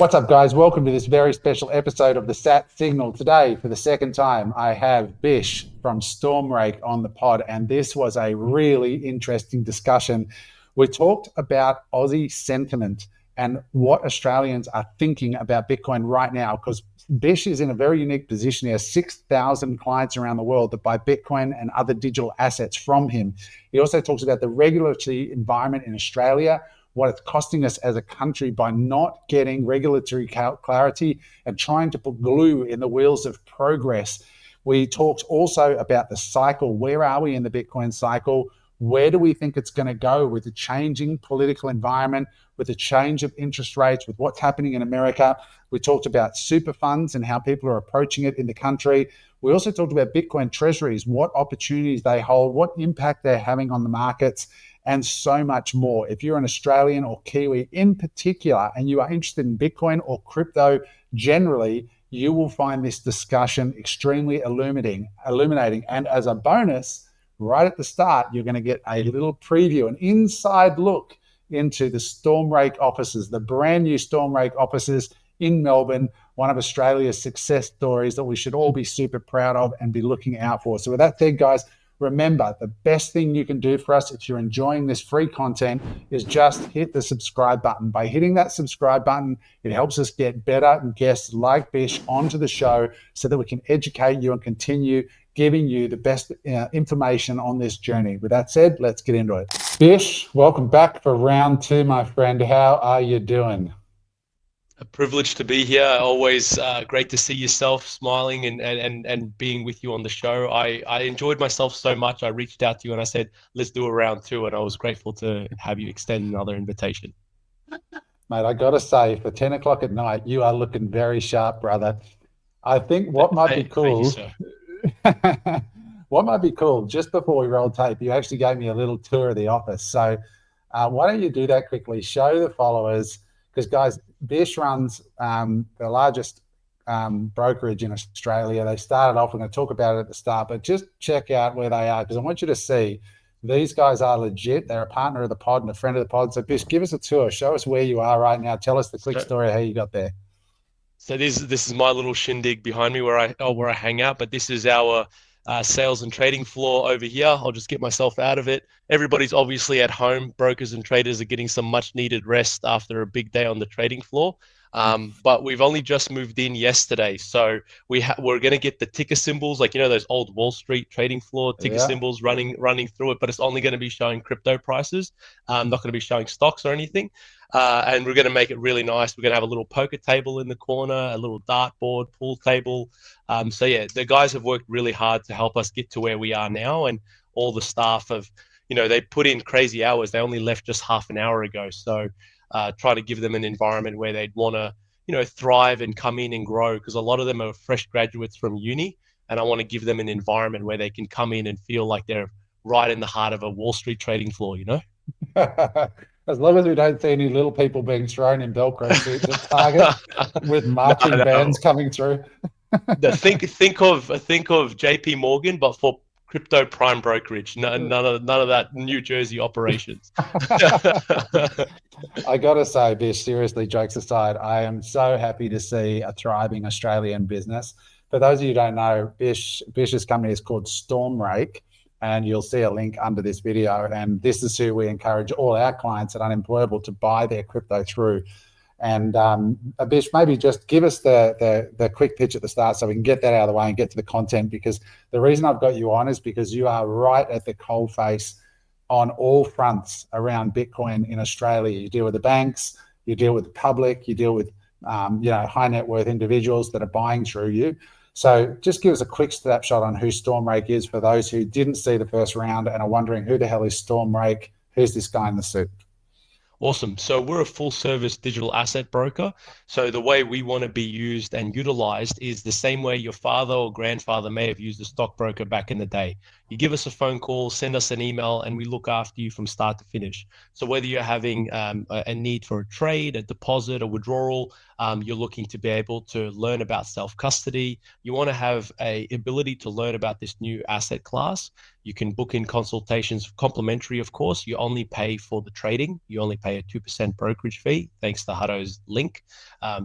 What's up, guys? Welcome to this very special episode of the Sat Signal. Today, for the second time, I have Bish from StormRake on the pod, and this was a really interesting discussion. We talked about Aussie sentiment and what Australians are thinking about Bitcoin right now, because Bish is in a very unique position. He has 6,000 clients around the world that buy Bitcoin and other digital assets from him. He also talks about the regulatory environment in Australia, what it's costing us as a country by not getting regulatory clarity and trying to put glue in the wheels of progress. We talked also about the cycle. Where are we in the Bitcoin cycle? Where do we think it's going to go with the changing political environment, with the change of interest rates, with what's happening in America? We talked about super funds and how people are approaching it in the country. We also talked about Bitcoin Treasuries, what opportunities they hold, what impact they're having on the markets, and so much more. If you're an Australian or Kiwi in particular, and you are interested in Bitcoin or crypto generally, you will find this discussion extremely illuminating. And as a bonus, right at the start, you're going to get a little preview, an inside look into the StormRake offices, the brand new StormRake offices in Melbourne, one of Australia's success stories that we should all be super proud of and be looking out for. So with that said, guys, remember, the best thing you can do for us if you're enjoying this free content is just hit the subscribe button. By hitting that subscribe button, it helps us get better guests like Bish onto the show so that we can educate you and continue giving you the best information on this journey. With that said, let's get into it. Bish, welcome back for round two, my friend. How are you doing? A privilege to be here. Always great to see yourself smiling and being with you on the show. I enjoyed myself so much. I reached out to you and I said, let's do a round two. And I was grateful to have you extend another invitation. Mate, I got to say, for 10 o'clock at night, you are looking very sharp, brother. I think what might be cool, what might be cool, just before we roll tape, you actually gave me a little tour of the office. So why don't you do that quickly? Show the followers, because guys, Bish runs the largest brokerage in Australia. They started off, we're going to talk about it at the start, but just check out where they are, because I want you to see these guys are legit. They're a partner of the pod and a friend of the pod. So Bish, give us a tour. Show us where you are right now. Tell us the quick story of how you got there. So this is my little shindig behind me where I hang out, but this is our sales and trading floor over here. I'll just get myself out of it. Everybody's obviously at home. Brokers and traders are getting some much needed rest after a big day on the trading floor. But we've only just moved in yesterday. So we're going to get the ticker symbols, like, those old Wall Street trading floor ticker symbols running through it, but it's only going to be showing crypto prices. Not going to be showing stocks or anything. And we're going to make it really nice. We're going to have a little poker table in the corner, a little dartboard, pool table. So yeah, the guys have worked really hard to help us get to where we are now. And all the staff have, they put in crazy hours. They only left just half an hour ago. So try to give them an environment where they'd want to, thrive and come in and grow, because a lot of them are fresh graduates from uni. And I want to give them an environment where they can come in and feel like they're right in the heart of a Wall Street trading floor, As long as we don't see any little people being thrown in Velcro suits at Target with marching bands coming through. Think of JP Morgan, but for crypto prime brokerage. None of that New Jersey operations. I gotta say, Bish, seriously, jokes aside, I am so happy to see a thriving Australian business. For those of you who don't know, Bish's company is called StormRake, and you'll see a link under this video. And this is who we encourage all our clients at Unemployable to buy their crypto through. And Bish, maybe just give us the quick pitch at the start so we can get that out of the way and get to the content, because the reason I've got you on is because you are right at the coalface on all fronts around Bitcoin in Australia. You deal with the banks, you deal with the public, you deal with high net worth individuals that are buying through you. So just give us a quick snapshot on who StormRake is for those who didn't see the first round and are wondering who the hell is StormRake? Who's this guy in the suit? Awesome. So we're a full service digital asset broker. So the way we want to be used and utilized is the same way your father or grandfather may have used a stockbroker back in the day. You give us a phone call, send us an email, and we look after you from start to finish. So whether you're having a need for a trade, a deposit, a withdrawal, you're looking to be able to learn about self-custody, you want to have a ability to learn about this new asset class, You can book in consultations, complimentary, of course. You only pay for the trading. You only pay a 2% brokerage fee, thanks to Hutto's link.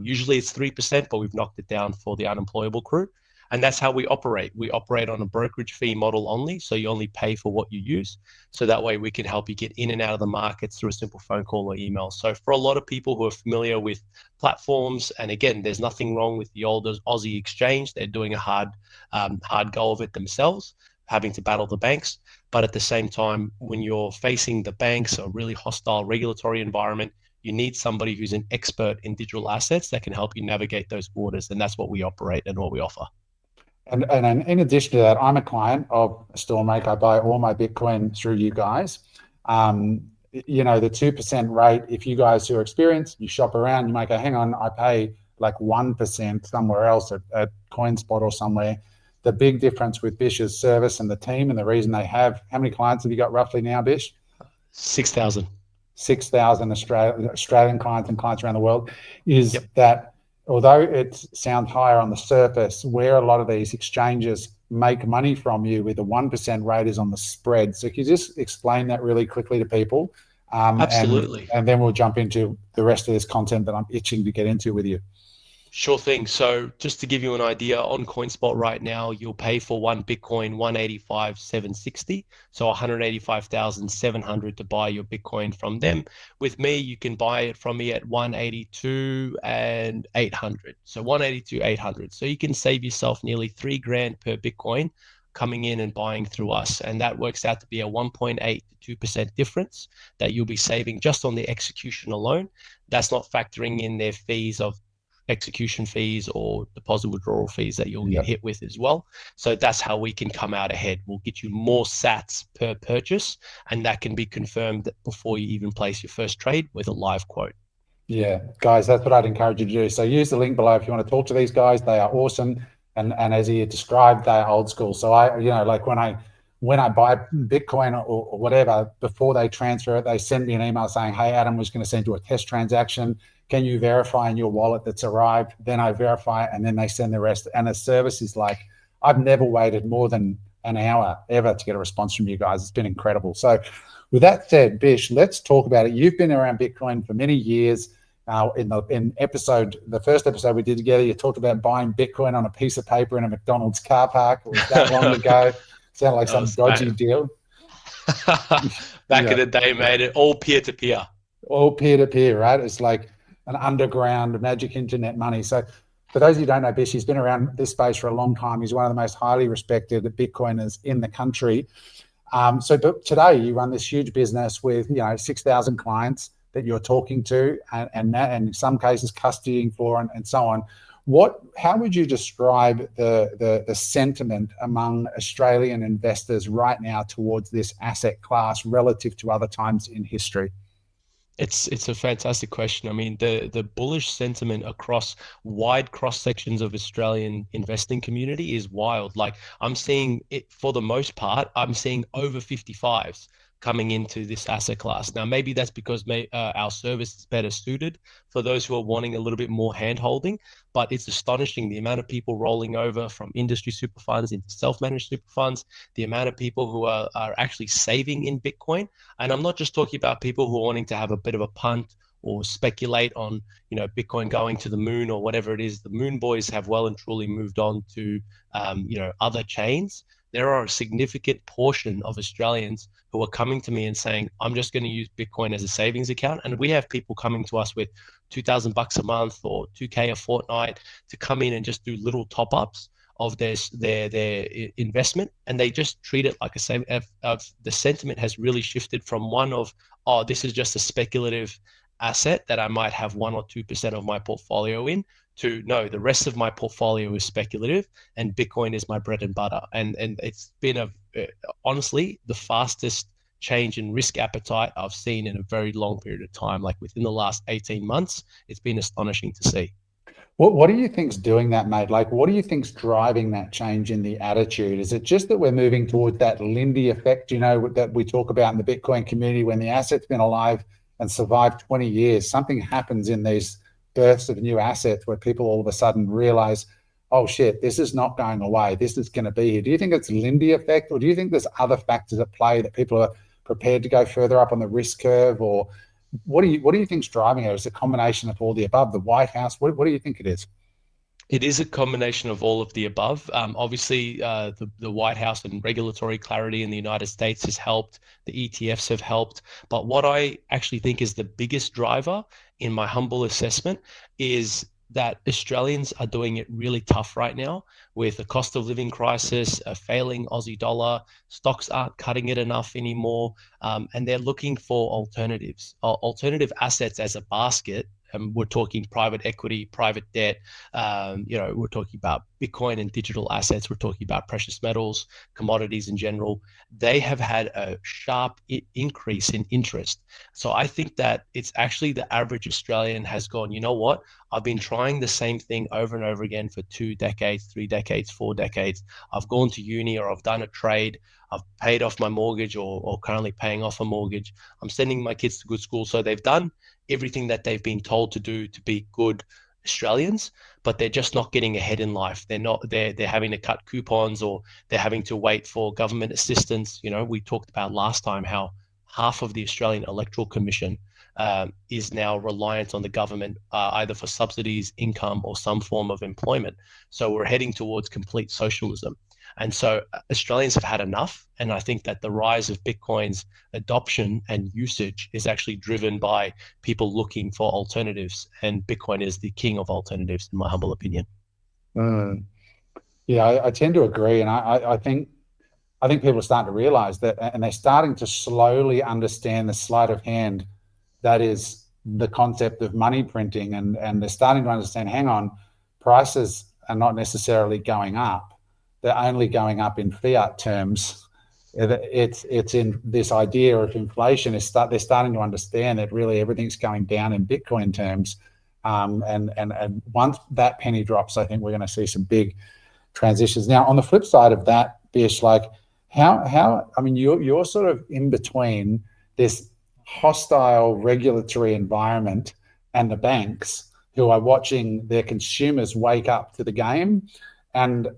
Usually it's 3%, but we've knocked it down for the Unemployable crew. And that's how we operate. We operate on a brokerage fee model only. So you only pay for what you use. So that way we can help you get in and out of the markets through a simple phone call or email. So for a lot of people who are familiar with platforms, and again, there's nothing wrong with the old Aussie exchange. They're doing a hard go of it themselves, having to battle the banks. But at the same time, when you're facing the banks, a really hostile regulatory environment, you need somebody who's an expert in digital assets that can help you navigate those waters. And that's what we operate and what we offer. And in addition to that, I'm a client of StormRake. I buy all my Bitcoin through you guys. You know, the 2% rate, if you guys who are experienced, you shop around, you might go, hang on, I pay like 1% somewhere else at CoinSpot or somewhere. The big difference with Bish's service and the team, and the reason they have, how many clients have you got roughly now, Bish? 6,000. 6,000 Australian clients and clients around the world, is that although it sounds higher on the surface, where a lot of these exchanges make money from you with a 1% rate is on the spread. So can you just explain that really quickly to people? Absolutely. And then we'll jump into the rest of this content that I'm itching to get into with you. Sure thing. So just to give you an idea, on CoinSpot right now, you'll pay for one Bitcoin 185,760, so 185,700 to buy your Bitcoin from them. With me, you can buy it from me at 182,800. So 182,800. So you can save yourself nearly $3,000 per Bitcoin coming in and buying through us, and that works out to be a 1.8 to 2% difference that you'll be saving just on the execution alone. That's not factoring in their fees of execution fees or deposit withdrawal fees that you'll get hit with as well. So that's how we can come out ahead. We'll get you more sats per purchase, and that can be confirmed before you even place your first trade with a live quote. Yeah, guys, that's what I'd encourage you to do. So use the link below if you want to talk to these guys. They are awesome. And as he described, they're old school. So like when I buy Bitcoin or whatever, before they transfer it, they send me an email saying, hey, Adam was going to send you a test transaction. Can you verify in your wallet that's arrived? Then I verify it, and then they send the rest. And the service is like, I've never waited more than an hour ever to get a response from you guys. It's been incredible. So with that said, Bish, let's talk about it. You've been around Bitcoin for many years. In the first episode we did together, you talked about buying Bitcoin on a piece of paper in a McDonald's car park. It was that long ago. Sounded like some dodgy deal. Back in the day, mate, it all peer-to-peer. All peer-to-peer, right? It's like an underground magic internet money. So for those of you who don't know Bish, he's been around this space for a long time. He's one of the most highly respected Bitcoiners in the country. But today you run this huge business with 6,000 clients that you're talking to, and in some cases custodying for, and so on. How would you describe the sentiment among Australian investors right now towards this asset class relative to other times in history? It's a fantastic question. I mean, the bullish sentiment across wide cross sections of Australian investing community is wild. Like, I'm seeing it, for the most part, I'm seeing over 55s coming into this asset class. Now, maybe that's because our service is better suited for those who are wanting a little bit more hand-holding, but it's astonishing the amount of people rolling over from industry super funds into self-managed super funds, the amount of people who are actually saving in Bitcoin. And I'm not just talking about people who are wanting to have a bit of a punt or speculate on, Bitcoin going to the moon or whatever it is. The moon boys have well and truly moved on to, other chains. There are a significant portion of Australians who are coming to me and saying, I'm just going to use Bitcoin as a savings account. And we have people coming to us with $2,000 a month or $2K a fortnight to come in and just do little top-ups of their investment. And they just treat it like a same. The sentiment has really shifted from one of, oh, this is just a speculative asset that I might have 1 or 2% of my portfolio in, to no, the rest of my portfolio is speculative and Bitcoin is my bread and butter. And it's been honestly the fastest change in risk appetite I've seen in a very long period of time. Like within the last 18 months, it's been astonishing to see. What do you think's doing that, mate? Like, what do you think's driving that change in the attitude? Is it just that we're moving towards that Lindy effect, that we talk about in the Bitcoin community, when the asset's been alive and survived 20 years, something happens in these births of new assets where people all of a sudden realize, oh shit, this is not going away. This is going to be here. Do you think it's Lindy effect, or do you think there's other factors at play that people are prepared to go further up on the risk curve, or what do you think's driving it? Is it a combination of all the above? The White House, what do you think it is? It is a combination of all of the above. Obviously, the White House and regulatory clarity in the United States has helped. The ETFs have helped. But what I actually think is the biggest driver, in my humble assessment, is that Australians are doing it really tough right now with a cost of living crisis, a failing Aussie dollar. Stocks aren't cutting it enough anymore, and they're looking for alternatives, alternative assets as a basket. We're talking private equity, private debt. We're talking about Bitcoin and digital assets. We're talking about precious metals, commodities in general. They have had a sharp increase in interest. So I think that it's actually the average Australian has gone, you know what? I've been trying the same thing over and over again for 2 decades, 3 decades, 4 decades. I've gone to uni or I've done a trade. I've paid off my mortgage or currently paying off a mortgage. I'm sending my kids to good school. So they've done everything that they've been told to do to be good Australians, but they're just not getting ahead in life. They're having to cut coupons, or they're having to wait for government assistance. We talked about last time how half of the Australian Electoral Commission is now reliant on the government, either for subsidies, income, or some form of employment. So we're heading towards complete socialism. And so Australians have had enough. And I think that the rise of Bitcoin's adoption and usage is actually driven by people looking for alternatives. And Bitcoin is the king of alternatives, in my humble opinion. Mm. Yeah, I tend to agree. And I think people are starting to realize that, and they're starting to slowly understand the sleight of hand that is the concept of money printing. And they're starting to understand, hang on, prices are not necessarily going up. They're only going up in fiat terms. It's in this idea of inflation. They're starting to understand that really everything's going down in Bitcoin terms. And once that penny drops, I think we're going to see some big transitions. Now, on the flip side of that, Bish, like how I mean, you're sort of in between this hostile regulatory environment and the banks who are watching their consumers wake up to the game. And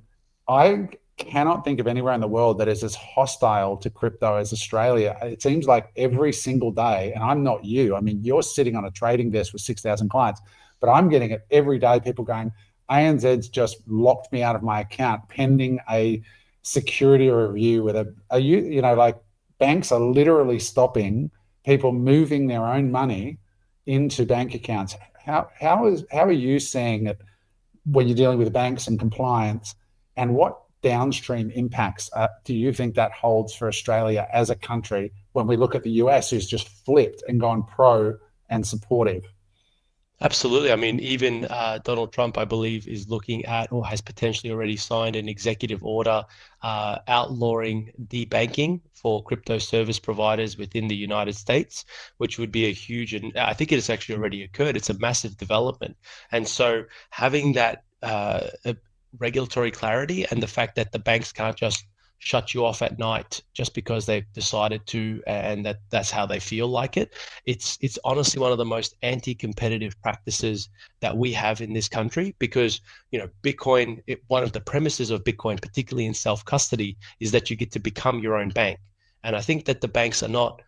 I cannot think of anywhere in the world that is as hostile to crypto as Australia. It seems like every single day, and I'm not you. I mean, you're sitting on a trading desk with 6,000 clients, but I'm getting it every day. People going, ANZ's just locked me out of my account pending a security review with like banks are literally stopping people moving their own money into bank accounts. How are you seeing it when you're dealing with banks and compliance? And what downstream impacts do you think that holds for Australia as a country when we look at the US, who's just flipped and gone pro and supportive? Absolutely. I mean, even Donald Trump, I believe, is looking at or has potentially already signed an executive order outlawing debanking for crypto service providers within the United States, which would be a huge, and I think it has actually already occurred. It's a massive development. And so having that regulatory clarity and the fact that the banks can't just shut you off at night just because they've decided to, and that's how they feel like it. It's honestly one of the most anti-competitive practices that we have in this country, because Bitcoin, one of the premises of Bitcoin, particularly in self-custody, is that you get to become your own bank. And I think that the banks are not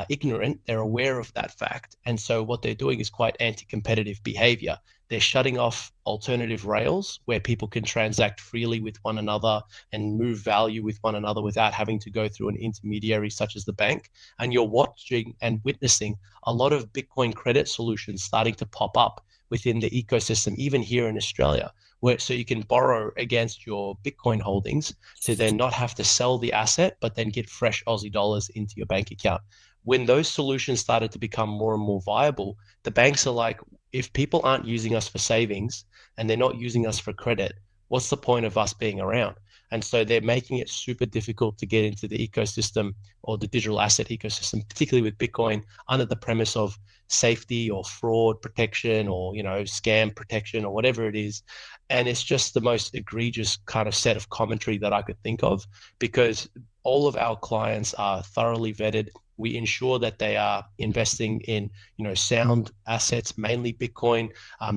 ignorant. They're aware of that fact. And so what they're doing is quite anti-competitive behavior. They're shutting off alternative rails where people can transact freely with one another and move value with one another without having to go through an intermediary such as the bank. And you're watching and witnessing a lot of Bitcoin credit solutions starting to pop up within the ecosystem, even here in Australia, so you can borrow against your Bitcoin holdings to then not have to sell the asset, but then get fresh Aussie dollars into your bank account. When those solutions started to become more and more viable, the banks are like, if people aren't using us for savings and they're not using us for credit, what's the point of us being around? And so they're making it super difficult to get into the ecosystem or the digital asset ecosystem, particularly with Bitcoin, under the premise of safety or fraud protection or, scam protection or whatever it is. And it's just the most egregious kind of set of commentary that I could think of, because all of our clients are thoroughly vetted. We ensure that they are investing in, sound assets, mainly Bitcoin.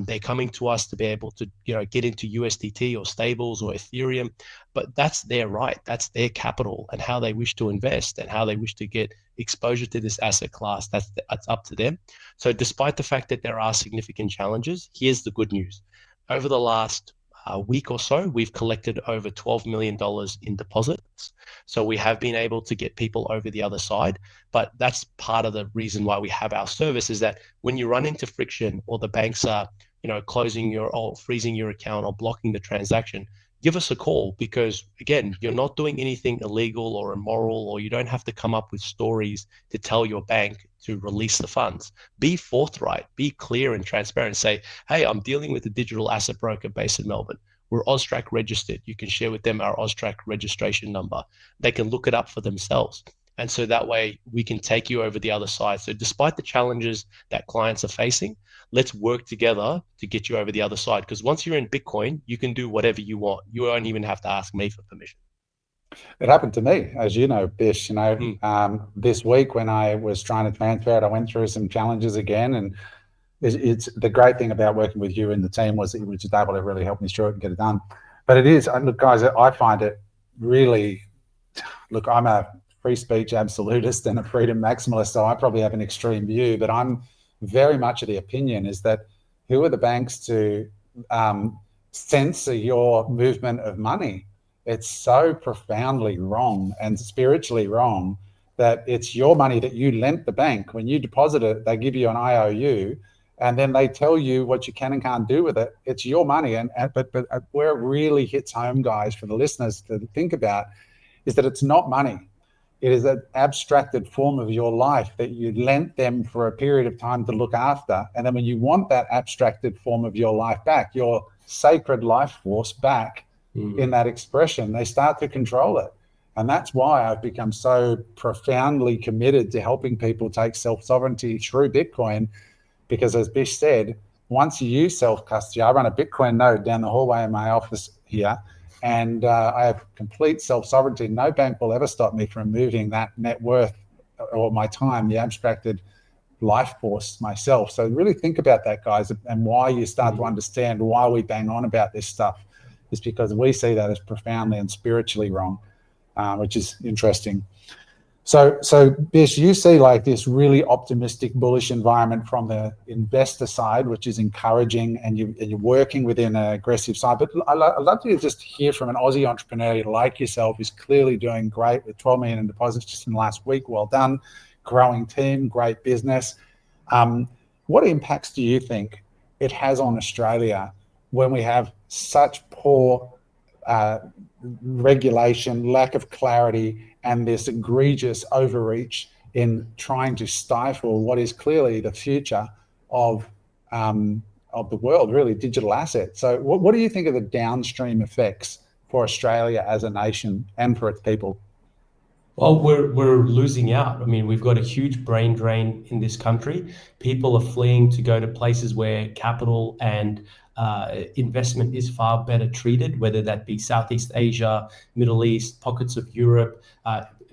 They're coming to us to be able to, get into USDT or stables or Ethereum, but that's their right. That's their capital and how they wish to invest and how they wish to get exposure to this asset class. That's up to them. So despite the fact that there are significant challenges, here's the good news. Over the last week or so, we've collected over $12 million in deposits. So we have been able to get people over the other side. But that's part of the reason why we have our service, is that when you run into friction or the banks are, closing or freezing your account or blocking the transaction, give us a call, because again, you're not doing anything illegal or immoral, or you don't have to come up with stories to tell your bank to release the funds. Be forthright, be clear and transparent. Say, hey, I'm dealing with a digital asset broker based in Melbourne. We're AUSTRAC registered. You can share with them our AUSTRAC registration number. They can look it up for themselves. And so that way we can take you over the other side. So despite the challenges that clients are facing, let's work together to get you over the other side. Because once you're in Bitcoin, you can do whatever you want. You don't even have to ask me for permission. It happened to me, as you know, Bish. This week when I was trying to transfer it, I went through some challenges again. And it's the great thing about working with you and the team was that you were just able to really help me through it and get it done. But it is, look, guys, I find it really, look, I'm a free speech absolutist and a freedom maximalist, so I probably have an extreme view, but I'm very much of the opinion is that who are the banks to censor your movement of money? It's so profoundly wrong and spiritually wrong that it's your money that you lent the bank. When you deposit it, they give you an IOU, and then they tell you what you can and can't do with it. It's your money. But where it really hits home, guys, for the listeners to think about, is that it's not money. It is an abstracted form of your life that you lent them for a period of time to look after. And then when you want that abstracted form of your life back, your sacred life force back in that expression, they start to control it. And that's why I've become so profoundly committed to helping people take self-sovereignty through Bitcoin. Because as Bish said, once you use self-custody, I run a Bitcoin node down the hallway in my office here, and I have complete self-sovereignty. No bank will ever stop me from moving that net worth or my time, the abstracted life force myself. So really think about that, guys, and why you start to understand why we bang on about this stuff is because we see that as profoundly and spiritually wrong, which is interesting. So Bish, you see like this really optimistic, bullish environment from the investor side, which is encouraging, and you're working within an aggressive side. But I'd love to just hear from an Aussie entrepreneur like yourself, who's clearly doing great with 12 million in deposits just in the last week. Well done. Growing team, great business. What impacts do you think it has on Australia when we have such poor regulation, lack of clarity, and this egregious overreach in trying to stifle what is clearly the future of the world, really, digital assets? So what do you think of the downstream effects for Australia as a nation and for its people? Well, we're losing out. I mean, we've got a huge brain drain in this country. People are fleeing to go to places where capital and investment is far better treated, whether that be Southeast Asia, Middle East, pockets of Europe,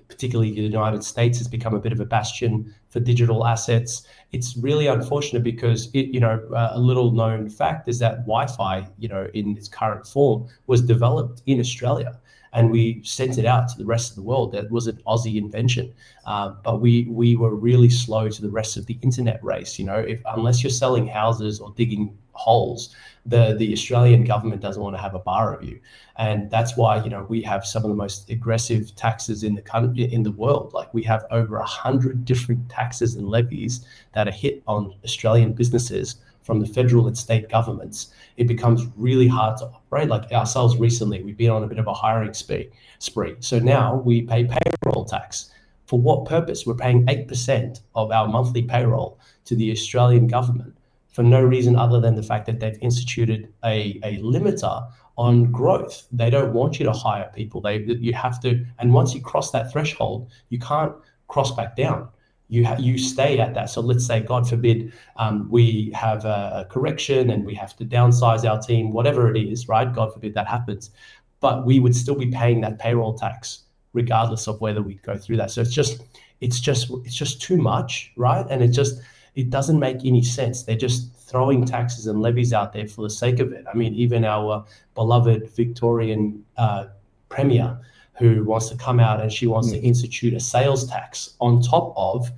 particularly the United States has become a bit of a bastion for digital assets. It's really unfortunate because a little known fact is that Wi-Fi, in its current form, was developed in Australia. And we sent it out to the rest of the world. That was an Aussie invention, but we were really slow to the rest of the internet race. Unless you're selling houses or digging holes, the Australian government doesn't want to have a bar of you, and that's why we have some of the most aggressive taxes in the country, in the world. Like we have over 100 different taxes and levies that are hit on Australian businesses from the federal and state governments. It becomes really hard to operate. Like ourselves recently, we've been on a bit of a hiring spree. So now we pay payroll tax. For what purpose? We're paying 8% of our monthly payroll to the Australian government for no reason other than the fact that they've instituted a limiter on growth. They don't want you to hire people. You have to, and once you cross that threshold, you can't cross back down. You stay at that. So let's say, God forbid, we have a correction and we have to downsize our team, whatever it is, right? God forbid that happens. But we would still be paying that payroll tax regardless of whether we go through that. So it's just too much, right? And it doesn't make any sense. They're just throwing taxes and levies out there for the sake of it. I mean, even our beloved Victorian Premier, who wants to come out and she wants to institute a sales tax on top of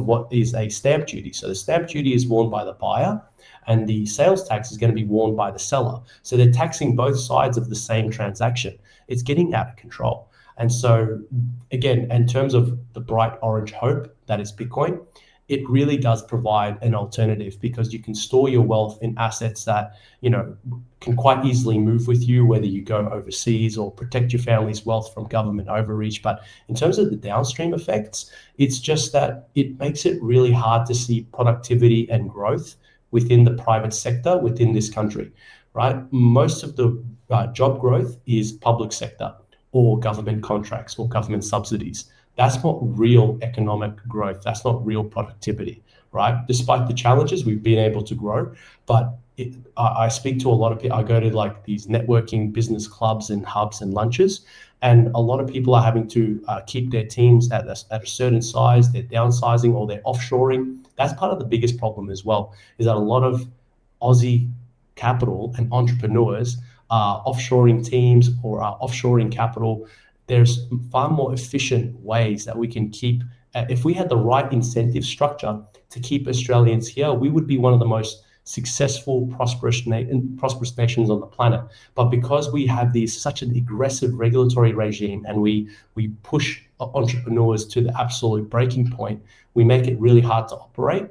what is a stamp duty. So the stamp duty is borne by the buyer, and the sales tax is going to be borne by the seller. So they're taxing both sides of the same transaction. It's getting out of control. And so, again, in terms of the bright orange hope that is Bitcoin, it really does provide an alternative, because you can store your wealth in assets that, can quite easily move with you, whether you go overseas, or protect your family's wealth from government overreach. But in terms of the downstream effects, it's just that it makes it really hard to see productivity and growth within the private sector within this country, right? Most of the job growth is public sector or government contracts or government subsidies. That's not real economic growth. That's not real productivity, right? Despite the challenges, we've been able to grow. But I speak to a lot of people. I go to like these networking business clubs and hubs and lunches, and a lot of people are having to keep their teams at a certain size. They're downsizing or they're offshoring. That's part of the biggest problem as well, is that a lot of Aussie capital and entrepreneurs are offshoring teams or are offshoring capital. There's far more efficient ways that we can keep, if we had the right incentive structure to keep Australians here, we would be one of the most successful, prosperous nations on the planet. But because we have such an aggressive regulatory regime, and we push entrepreneurs to the absolute breaking point, we make it really hard to operate.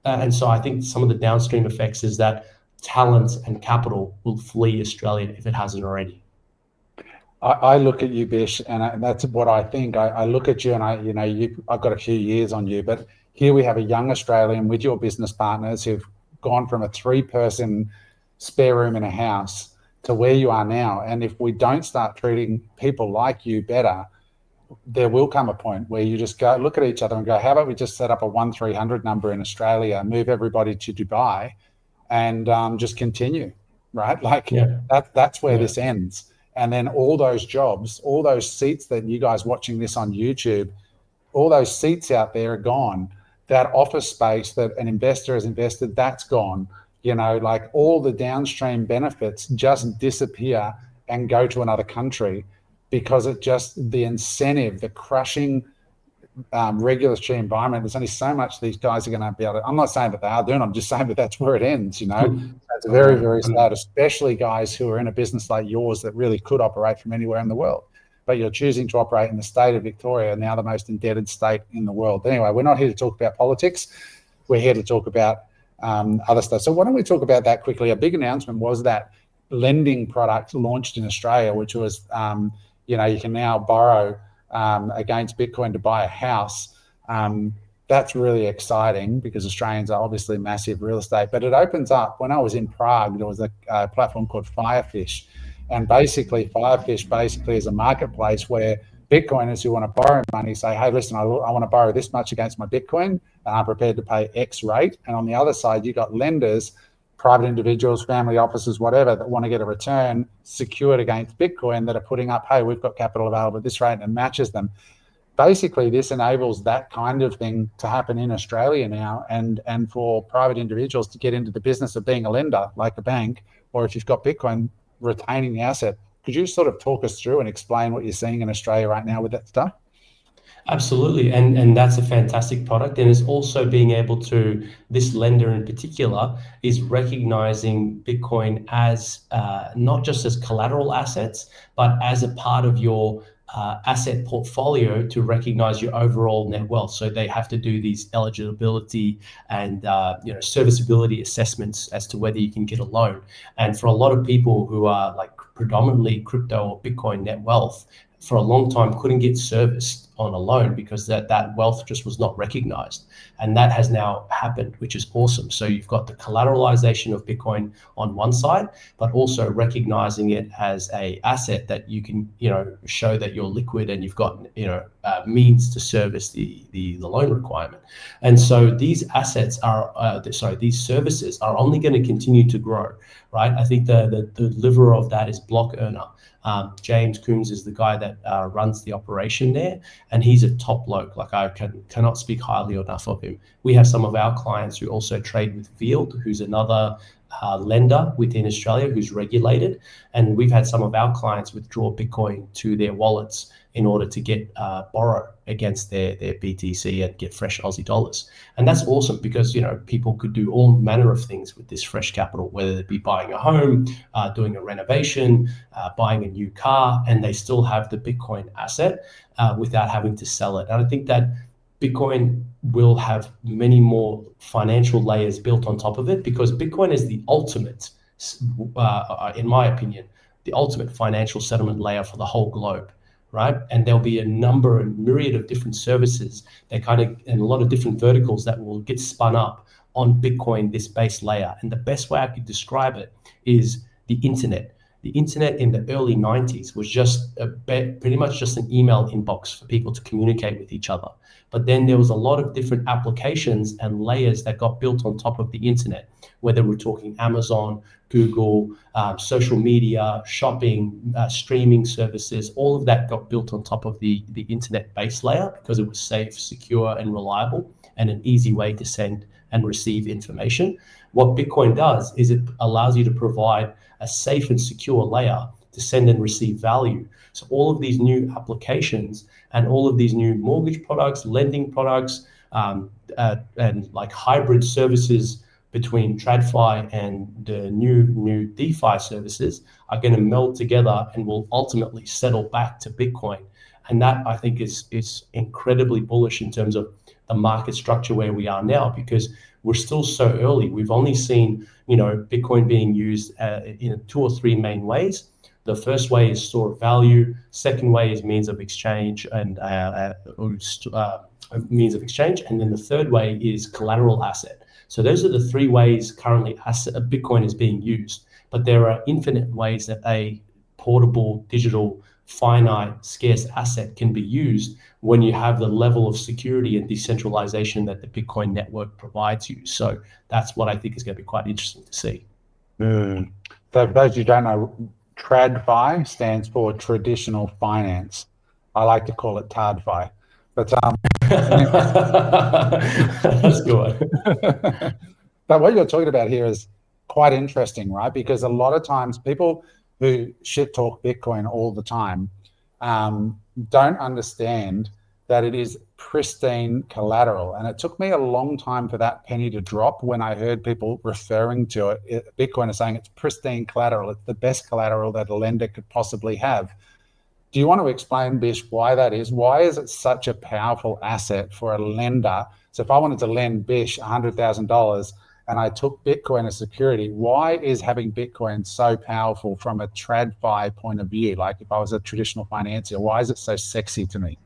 And so I think some of the downstream effects is that talent and capital will flee Australia if it hasn't already. I look at you, Bish, and that's what I think. I look at you, and I've got a few years on you, but here we have a young Australian with your business partners who've gone from a 3-person spare room in a house to where you are now. And if we don't start treating people like you better, there will come a point where you just go look at each other and go, how about we just set up a 1-300 number in Australia, move everybody to Dubai, and just continue, right? That's where this ends. And then all those jobs, all those seats that you guys watching this on YouTube, all those seats out there are gone. That office space that an investor has invested, that's gone. All the downstream benefits just disappear and go to another country, because the incentive, the crushing regulatory environment, there's only so much these guys are going to be able to. I'm not saying that they are doing, I'm just saying that that's where it ends. It's very, very sad, especially guys who are in a business like yours that really could operate from anywhere in the world. But you're choosing to operate in the state of Victoria, now the most indebted state in the world. But anyway, we're not here to talk about politics. We're here to talk about other stuff. So why don't we talk about that quickly? A big announcement was that lending product launched in Australia, which was, you can now borrow against Bitcoin to buy a house. That's really exciting, because Australians are obviously massive real estate. But it opens up, when I was in Prague, there was a platform called Firefish. And basically, Firefish is a marketplace where Bitcoiners who want to borrow money say, hey, listen, I want to borrow this much against my Bitcoin, and I'm prepared to pay X rate. And on the other side, you've got lenders, private individuals, family offices, whatever, that want to get a return secured against Bitcoin, that are putting up, hey, we've got capital available at this rate, and matches them. Basically, this enables that kind of thing to happen in Australia now, and for private individuals to get into the business of being a lender, like a bank, or if you've got Bitcoin, retaining the asset. Could you sort of talk us through and explain what you're seeing in Australia right now with that stuff? Absolutely, and that's a fantastic product. And it's also being able to, this lender in particular is recognizing Bitcoin as not just as collateral assets, but as a part of your asset portfolio to recognize your overall net wealth. So they have to do these eligibility and serviceability assessments as to whether you can get a loan. And for a lot of people who are like predominantly crypto or Bitcoin net wealth, for a long time couldn't get serviced on a loan because that wealth just was not recognized. And that has now happened, which is awesome. So you've got the collateralization of Bitcoin on one side, but also recognizing it as a asset that you can, show that you're liquid and you've got, means to service the loan requirement. And so these assets are, these services are only going to continue to grow, right? I think the deliverer of that is Block Earner. James Coombs is the guy that runs the operation there, and he's a top bloke. Like, I cannot speak highly enough of him. We have some of our clients who also trade with Field, who's another lender within Australia who's regulated, and we've had some of our clients withdraw Bitcoin to their wallets in order to get borrow against their BTC and get fresh Aussie dollars. And that's awesome because, you know, people could do all manner of things with this fresh capital, whether it be buying a home, doing a renovation, buying a new car, and they still have the Bitcoin asset without having to sell it. And I think that Bitcoin will have many more financial layers built on top of it, because Bitcoin is the ultimate, in my opinion, the ultimate financial settlement layer for the whole globe, right? And there'll be a number and myriad of different services that and a lot of different verticals that will get spun up on Bitcoin, this base layer. And the best way I could describe it is the internet. The internet in the early 90s was just pretty much just an email inbox for people to communicate with each other. But then there was a lot of different applications and layers that got built on top of the internet, whether we're talking Amazon, Google, social media, shopping, streaming services. All of that got built on top of the internet base layer because it was safe, secure, and reliable, and an easy way to send and receive information. What Bitcoin does is it allows you to provide a safe and secure layer to send and receive value. So all of these new applications and all of these new mortgage products, lending products, and like hybrid services between TradFi and the new DeFi services are going to meld together and will ultimately settle back to Bitcoin. And that, I think, is incredibly bullish in terms of the market structure where we are now, because we're still so early. We've only seen, you know, Bitcoin being used in 2 or 3 main ways. The first way is store of value. Second way is means of exchange and means of exchange. And then the third way is collateral asset. So those are the 3 ways currently Bitcoin is being used. But there are infinite ways that a portable, digital, finite, scarce asset can be used when you have the level of security and decentralization that the Bitcoin network provides you. So that's what I think is going to be quite interesting to see. So for those who don't know, TradFi stands for traditional finance. I like to call it TardFi. But that's good. But what you're talking about here is quite interesting, right? Because a lot of times people who shit talk Bitcoin all the time don't understand that it is pristine collateral. And it took me a long time for that penny to drop when I heard people referring to it, Bitcoin, as saying it's pristine collateral. It's the best collateral that a lender could possibly have. Do you want to explain, Bish, why that is? Why is it such a powerful asset for a lender? So if I wanted to lend Bish $100,000 and I took Bitcoin as security, why is having Bitcoin so powerful from a TradFi point of view? Like if I was a traditional financier, why is it so sexy to me?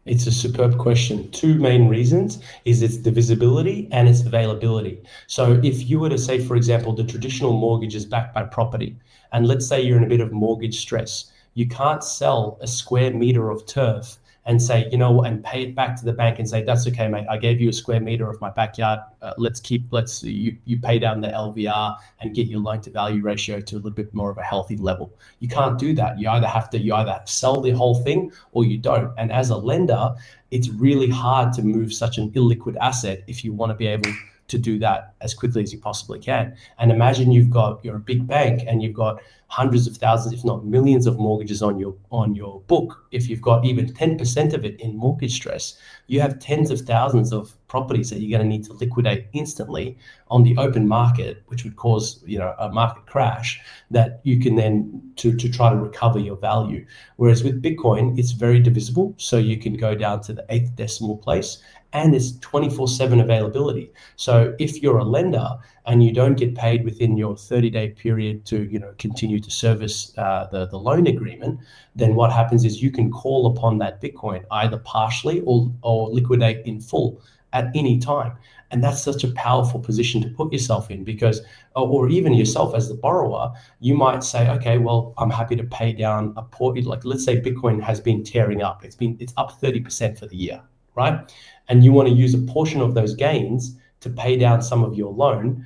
It's a superb question. 2 main reasons is its divisibility and its availability. So if you were to say, for example, the traditional mortgage is backed by property, and let's say you're in a bit of mortgage stress, you can't sell a square meter of turf and say, you know, and pay it back to the bank and say, that's okay, mate, I gave you a square meter of my backyard. You pay down the LVR and get your loan to value ratio to a little bit more of a healthy level. You can't do that. You either sell the whole thing or you don't. And as a lender, it's really hard to move such an illiquid asset if you want to be able to do that as quickly as you possibly can. And imagine you're a big bank and you've got hundreds of thousands, if not millions of mortgages on your book. If you've got even 10% of it in mortgage stress, you have tens of thousands of properties that you're going to need to liquidate instantly on the open market, which would cause, you know, a market crash that you can then to try to recover your value. Whereas with Bitcoin, it's very divisible. So you can go down to the 8th decimal place, and it's 24/7 availability. So if you're a lender and you don't get paid within your 30-day period to, you know, continue to service the loan agreement, then what happens is you can call upon that Bitcoin either partially or liquidate in full at any time. And that's such a powerful position to put yourself in, because, or even yourself as the borrower, you might say, okay, well, I'm happy to pay down a portion. Like, let's say Bitcoin has been tearing up. It's up 30% for the year, right? And you want to use a portion of those gains to pay down some of your loan.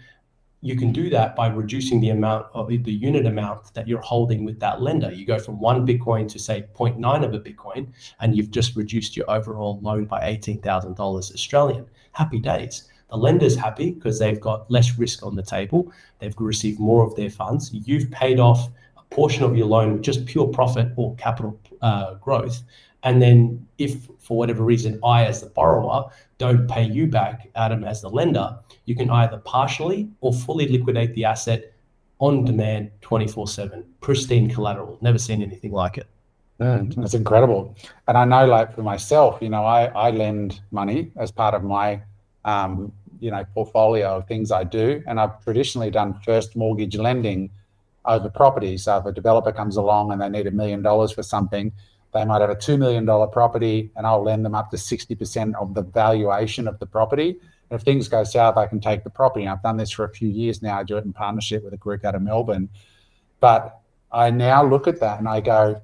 you can do that by reducing the amount of the unit amount that you're holding with that lender. You go from 1 Bitcoin to say 0.9 of a Bitcoin, and you've just reduced your overall loan by $18,000 Australian. Happy days. The lender's happy because they've got less risk on the table. They've received more of their funds. You've paid off a portion of your loan with just pure profit or capital growth. And then if for whatever reason, I as the borrower don't pay you back, Adam as the lender, you can either partially or fully liquidate the asset on demand 24/7. Pristine collateral. Never seen anything like it. That's incredible. And I know, like for myself, I lend money as part of my portfolio of things I do. And I've traditionally done first mortgage lending over property. So if a developer comes along and they need $1 million for something, they might have a $2 million property and I'll lend them up to 60% of the valuation of the property. And if things go south, I can take the property. And I've done this for a few years now. I do it in partnership with a group out of Melbourne. But I now look at that and I go,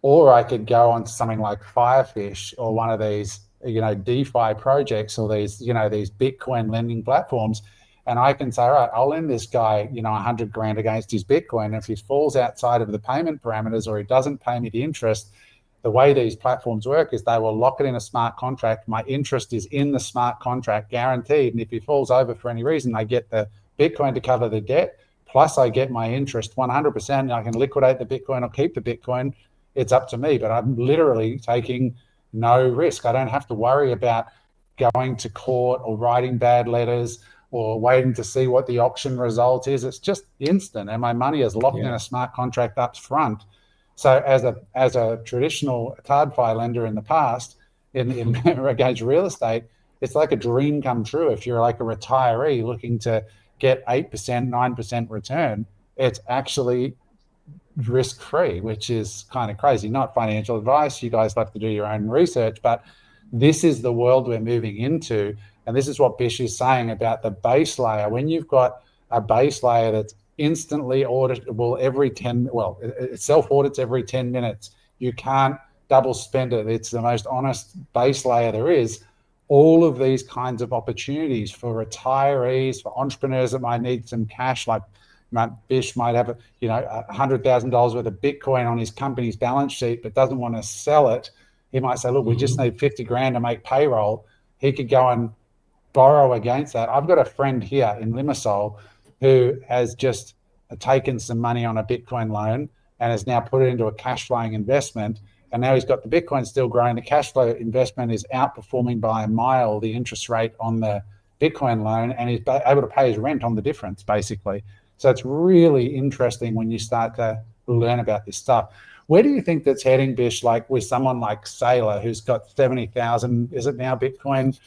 or I could go on to something like Firefish or one of these DeFi projects or these Bitcoin lending platforms. And I can say, all right, I'll lend this guy, 100 grand against his Bitcoin. And if he falls outside of the payment parameters or he doesn't pay me the interest, the way these platforms work is they will lock it in a smart contract. My interest is in the smart contract guaranteed. And if he falls over for any reason, I get the Bitcoin to cover the debt. Plus I get my interest 100%. And I can liquidate the Bitcoin or keep the Bitcoin. It's up to me, but I'm literally taking no risk. I don't have to worry about going to court or writing bad letters or waiting to see what the auction result is. It's just instant, and my money is locked in a smart contract up front. So as a traditional TradFi lender in the past, in against real estate, it's like a dream come true. If you're like a retiree looking to get 8%, 9% return, it's actually risk-free, which is kind of crazy. Not financial advice. You guys have to do your own research, but this is the world we're moving into. And this is what Bish is saying about the base layer. When you've got a base layer that's instantly auditable it self-audits every 10 minutes. You can't double spend it. It's the most honest base layer there is. All of these kinds of opportunities for retirees, for entrepreneurs that might need some cash, like Bish might have $100,000 worth of Bitcoin on his company's balance sheet, but doesn't want to sell it. He might say, look, we just need 50 grand to make payroll. He could go and borrow against that. I've got a friend here in Limassol who has just taken some money on a Bitcoin loan and has now put it into a cash flowing investment. And now he's got the Bitcoin still growing. The cash flow investment is outperforming by a mile the interest rate on the Bitcoin loan, and he's able to pay his rent on the difference, basically. So it's really interesting when you start to learn about this stuff. Where do you think that's heading, Bish? Like with someone like Saylor, who's got 70,000, is it now Bitcoin?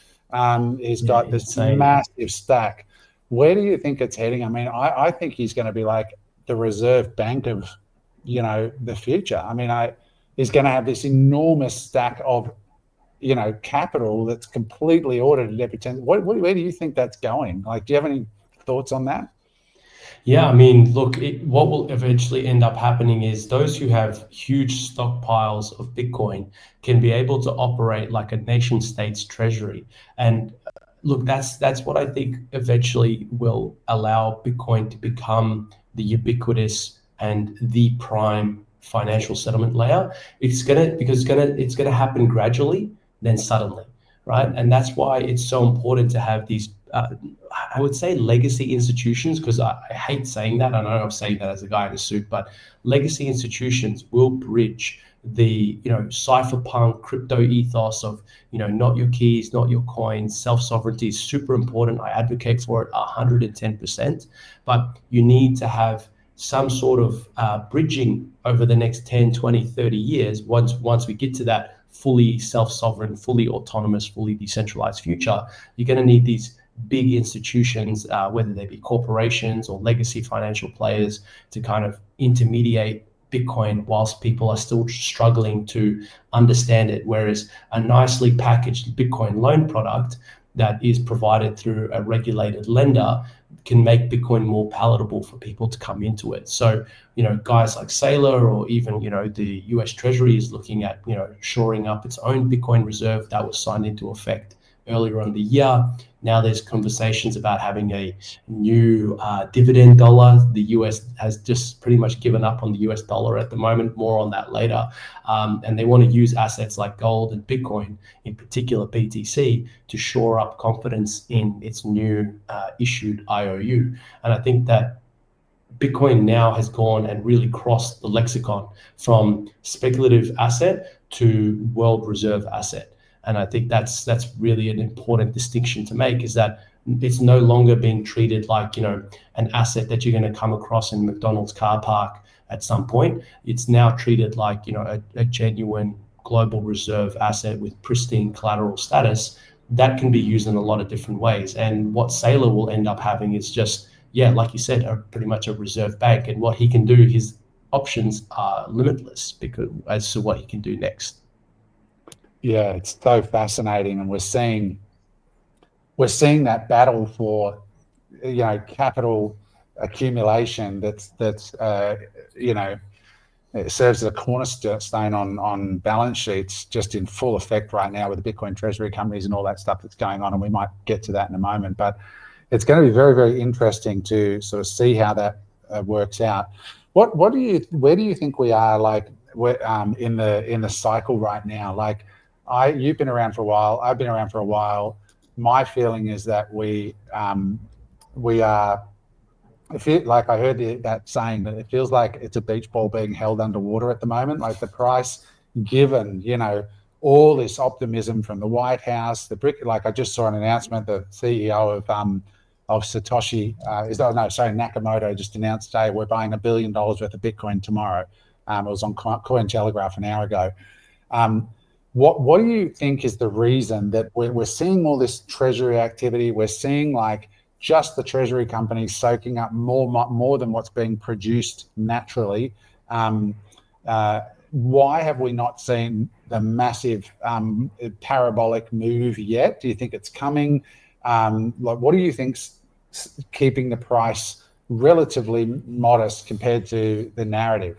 He's got this massive stack. Where do you think it's heading? I mean, I think he's going to be like the reserve bank of, the future. I mean, he's going to have this enormous stack of, capital that's completely audited every 10. Where do you think that's going? Like, do you have any thoughts on that? Yeah, I mean, look, what will eventually end up happening is those who have huge stockpiles of Bitcoin can be able to operate like a nation state's treasury. And look, that's what I think eventually will allow Bitcoin to become the ubiquitous and the prime financial settlement layer. It's gonna happen gradually, then suddenly, right? And that's why it's so important to have these I would say legacy institutions, because I hate saying that. I know I'm saying that as a guy in a suit, but legacy institutions will bridge the cypherpunk crypto ethos of not your keys, not your coins. Self-sovereignty is super important. I advocate for it 110%, but you need to have some sort of bridging over the next 10, 20, 30 years once we get to that fully self-sovereign, fully autonomous, fully decentralized future. You're going to need these big institutions, whether they be corporations or legacy financial players, to kind of intermediate Bitcoin whilst people are still struggling to understand it. Whereas a nicely packaged Bitcoin loan product that is provided through a regulated lender can make Bitcoin more palatable for people to come into it. So, guys like Saylor or even, the US Treasury is looking at, shoring up its own Bitcoin reserve that was signed into effect earlier on the year. Now there's conversations about having a new dividend dollar. The US has just pretty much given up on the US dollar at the moment. More on that later. And they want to use assets like gold and Bitcoin, in particular BTC, to shore up confidence in its new issued IOU. And I think that Bitcoin now has gone and really crossed the lexicon from speculative asset to world reserve asset. And I think that's really an important distinction to make, is that it's no longer being treated like, an asset that you're going to come across in McDonald's car park at some point. It's now treated like, a genuine global reserve asset with pristine collateral status that can be used in a lot of different ways. And what Saylor will end up having is just, like you said, pretty much a reserve bank. And what he can do, his options are limitless because as to what he can do next. Yeah, it's so fascinating, and we're seeing that battle for, capital accumulation. That's it serves as a cornerstone on balance sheets, just in full effect right now with the Bitcoin treasury companies and all that stuff that's going on. And we might get to that in a moment, but it's going to be very, very interesting to sort of see how that works out. Where do you think we are, like, in the cycle right now? Like, you've been around for a while, I've been around for a while. My feeling is that we are. I feel like I heard that saying that it feels like it's a beach ball being held underwater at the moment. Like the price, given all this optimism from the White House, like I just saw an announcement, the CEO of Satoshi Nakamoto just announced today we're buying $1 billion worth of Bitcoin tomorrow. It was on Cointelegraph an hour ago. What do you think is the reason that we're seeing all this treasury activity? We're seeing like just the treasury companies soaking up more than what's being produced naturally. Why have we not seen the massive parabolic move yet? Do you think it's coming? What do you think's keeping the price relatively modest compared to the narrative?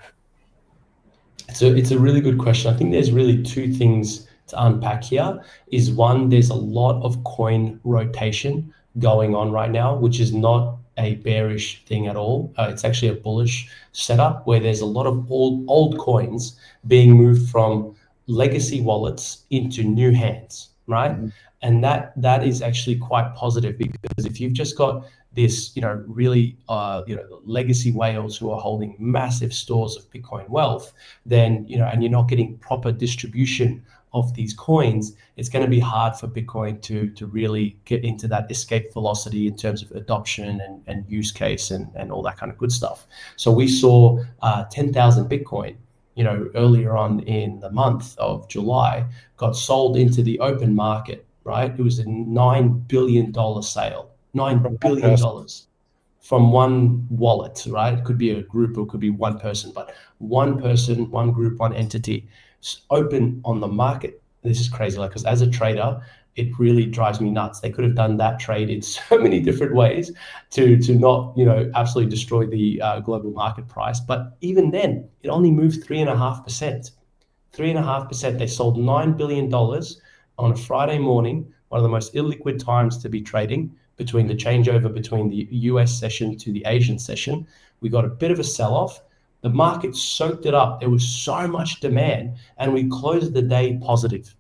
It's a really good question. I think there's really two things to unpack here. Is one, there's a lot of coin rotation going on right now, which is not a bearish thing at all. It's actually a bullish setup where there's a lot of old coins being moved from legacy wallets into new hands, right? Mm-hmm. And that is actually quite positive, because if you've just got this, really, legacy whales who are holding massive stores of Bitcoin wealth, then, and you're not getting proper distribution of these coins, it's going to be hard for Bitcoin to really get into that escape velocity in terms of adoption and use case and all that kind of good stuff. So we saw 10,000 Bitcoin, earlier on in the month of July, got sold into the open market, right? It was a $9 billion sale, $9 billion from one wallet, right? It could be a group or it could be one person, but one person, one group, one entity open on the market. This is crazy, because as a trader, it really drives me nuts. They could have done that trade in so many different ways to not, absolutely destroy the global market price. But even then, it only moved 3.5%. 3.5%. They sold $9 billion on a Friday morning, one of the most illiquid times to be trading, between the changeover between the US session to the Asian session. We got a bit of a sell-off. The market soaked it up. There was so much demand, and we closed the day positive,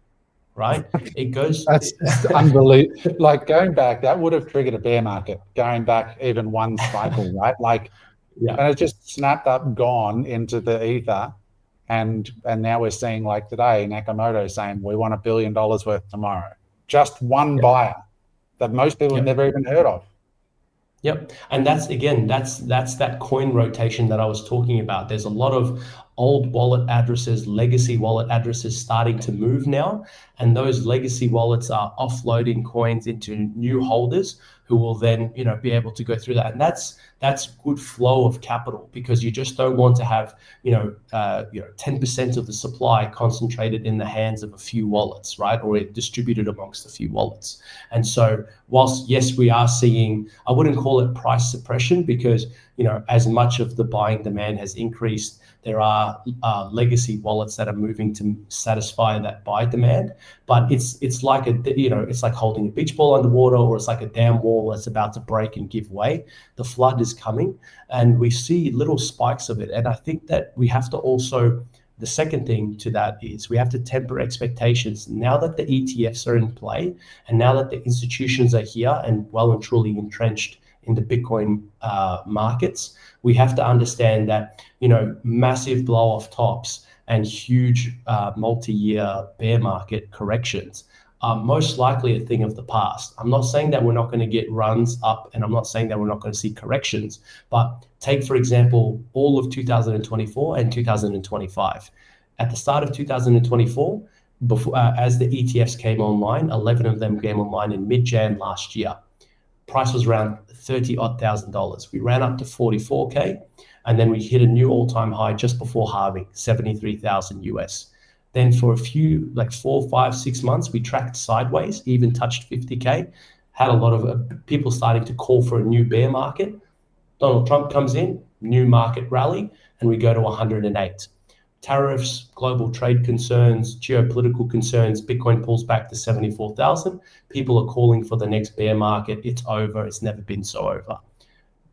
right? It goes. That's unbelievable. Like, going back, that would have triggered a bear market, going back even one cycle, right? Like, and it just snapped up, gone into the ether. And now we're seeing, like today, Nakamoto saying we want $1 billion worth tomorrow. Just one buyer that most people have never even heard of. Yep. And that's that coin rotation that I was talking about. There's a lot of old wallet addresses, legacy wallet addresses starting to move now. And those legacy wallets are offloading coins into new holders who will then, be able to go through that. And that's good flow of capital, because you just don't want to have, 10% of the supply concentrated in the hands of a few wallets, right? Or distributed amongst a few wallets. And so whilst, yes, we are seeing, I wouldn't call it price suppression, because, as much of the buying demand has increased, there are legacy wallets that are moving to satisfy that buy demand. But it's like it's like holding a beach ball underwater, or it's like a dam wall that's about to break and give way. The flood is coming, and we see little spikes of it. And I think that we have to also, the second thing to that is we have to temper expectations. Now that the ETFs are in play, and now that the institutions are here and well and truly entrenched in the Bitcoin markets, we have to understand that massive blow off tops and huge multi-year bear market corrections are most likely a thing of the past. I'm not saying that we're not going to get runs up, and I'm not saying that we're not going to see corrections, but take, for example, all of 2024 and 2025. At the start of 2024, before, as the ETFs came online, 11 of them came online in mid-Jan last year. Price was around $30,000. We ran up to 44K, and then we hit a new all-time high just before halving, 73,000 US. Then for a few, like 4, 5, 6 months, we tracked sideways, even touched 50K, had a lot of people starting to call for a new bear market. Donald Trump comes in, new market rally, and we go to 108. Tariffs, global trade concerns, geopolitical concerns, Bitcoin pulls back to 74,000. People are calling for the next bear market. It's over. It's never been so over.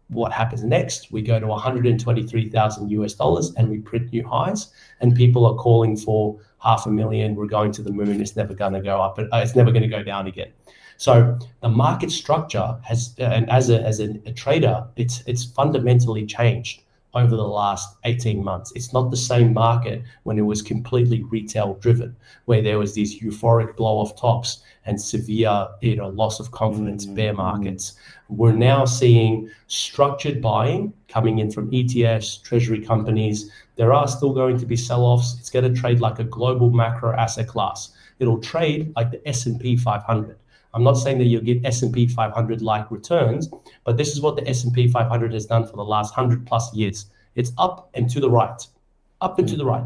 What happens next? We go to 123,000 US dollars and we print new highs, and people are calling for 500,000. We're going to the moon. It's never going to go up. It's never going to go down again. So the market structure has, and as a trader, it's fundamentally changed over the last 18 months. It's not the same market when it was completely retail driven, where there was these euphoric blow off tops and severe, loss of confidence bear markets. We're now seeing structured buying coming in from ETFs, treasury companies. There are still going to be sell-offs. It's going to trade like a global macro asset class. It'll trade like the S&P 500. I'm not saying that you'll get S&P 500 like returns, but this is what the S&P 500 has done for the last 100 plus years. It's up and to the right,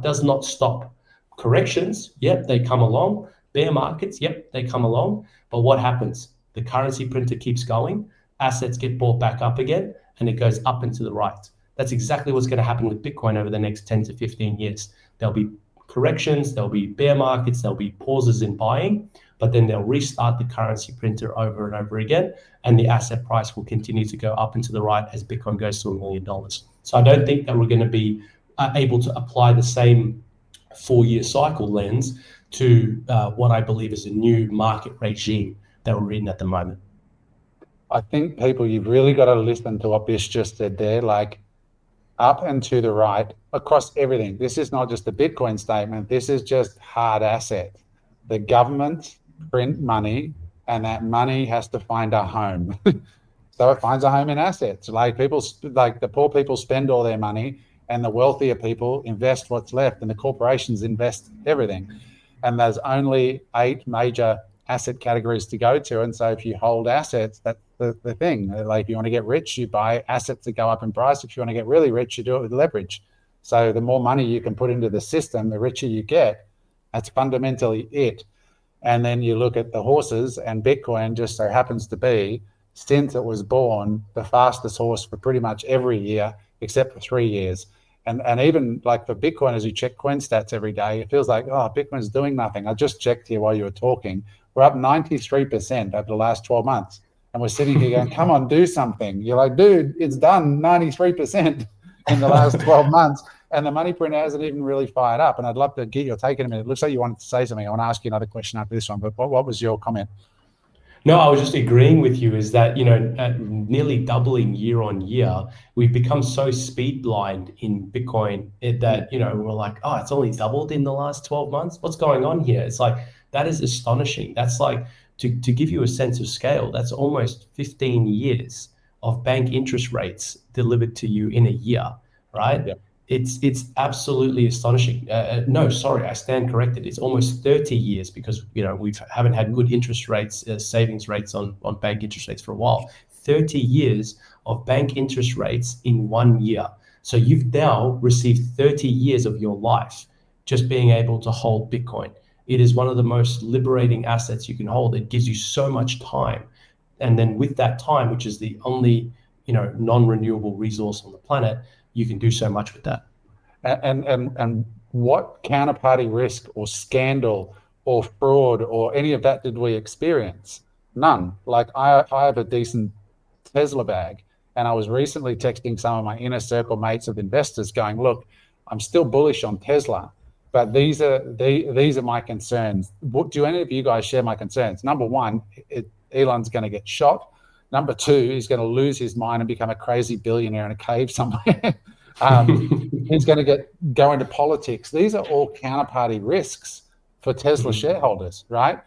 does not stop. Corrections, yep, they come along. Bear markets, yep, they come along. But what happens? The currency printer keeps going, assets get bought back up again, and it goes up and to the right. That's exactly what's going to happen with Bitcoin over the next 10 to 15 years. There'll be corrections, there'll be bear markets, there'll be pauses in buying, but then they'll restart the currency printer over and over again, and the asset price will continue to go up and to the right as Bitcoin goes to $1 million. So I don't think that we're going to be able to apply the same 4-year cycle lens to what I believe is a new market regime that we're in at the moment. I think you've really got to listen to what Bish just said there, like up and to the right across everything. This is not just a Bitcoin statement. This is just hard asset. The government print money, and that money has to find a home. So it finds a home in assets. Like the poor people spend all their money, and the wealthier people invest what's left, and the corporations invest everything. And there's only 8 major asset categories to go to. And so if you hold assets, that's the thing. Like if you want to get rich, you buy assets that go up in price. If you want to get really rich, you do it with leverage. So the more money you can put into the system, the richer you get. That's fundamentally it. And then you look at the horses, and Bitcoin just so happens to be, since it was born, the fastest horse for pretty much every year, except for 3 years. And even like for Bitcoin, as you check coin stats every day, it feels like, oh, Bitcoin's doing nothing. I just checked here while you were talking. We're up 93% over the last 12 months. And we're sitting here going, come on, do something. You're like, dude, it's done 93% in the last 12 months. And the money printer hasn't even really fired up. And I'd love to get your take in a minute. It looks like you wanted to say something. I want to ask you another question after this one, but what was your comment? No, I was just agreeing with you is that, nearly doubling year on year, we've become so speed blind in Bitcoin that, we're like, oh, it's only doubled in the last 12 months. What's going on here? It's like, that is astonishing. That's like, to give you a sense of scale, that's almost 15 years of bank interest rates delivered to you in a year, right? Yeah. It's absolutely astonishing. No, sorry, I stand corrected. It's almost 30 years because, we haven't had good interest rates, savings rates on bank interest rates for a while. 30 years of bank interest rates in 1 year. So you've now received 30 years of your life just being able to hold Bitcoin. It is one of the most liberating assets you can hold. It gives you so much time. And then with that time, which is the only non-renewable resource on the planet, you can do so much with that. And what counterparty risk or scandal or fraud or any of that did we experience? None. Like I have a decent Tesla bag, and I was recently texting some of my inner circle mates of investors going, look, I'm still bullish on Tesla, but these are my concerns. Do any of you guys share my concerns? Number one, Elon's going to get shot. Number two, he's going to lose his mind and become a crazy billionaire in a cave somewhere. He's going to go into politics. These are all counterparty risks for Tesla shareholders, right?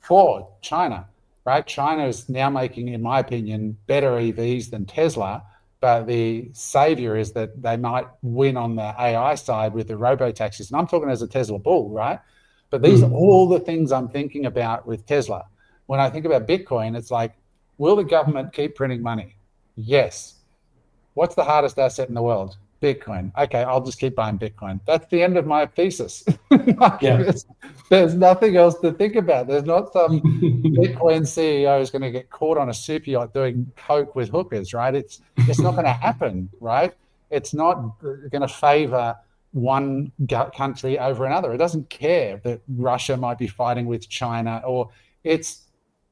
For China, right? China is now making, in my opinion, better EVs than Tesla, but the savior is that they might win on the AI side with the robo-taxis. And I'm talking as a Tesla bull, right? But these are all the things I'm thinking about with Tesla. When I think about Bitcoin, it's like, will the government keep printing money? Yes. What's the hardest asset in the world? Bitcoin. Okay, I'll just keep buying Bitcoin. That's the end of my thesis. There's nothing else to think about. There's not some Bitcoin CEO is going to get caught on a super yacht doing coke with hookers, right? It's not going to happen, right? It's not going to favor one country over another. It doesn't care that Russia might be fighting with China, or it's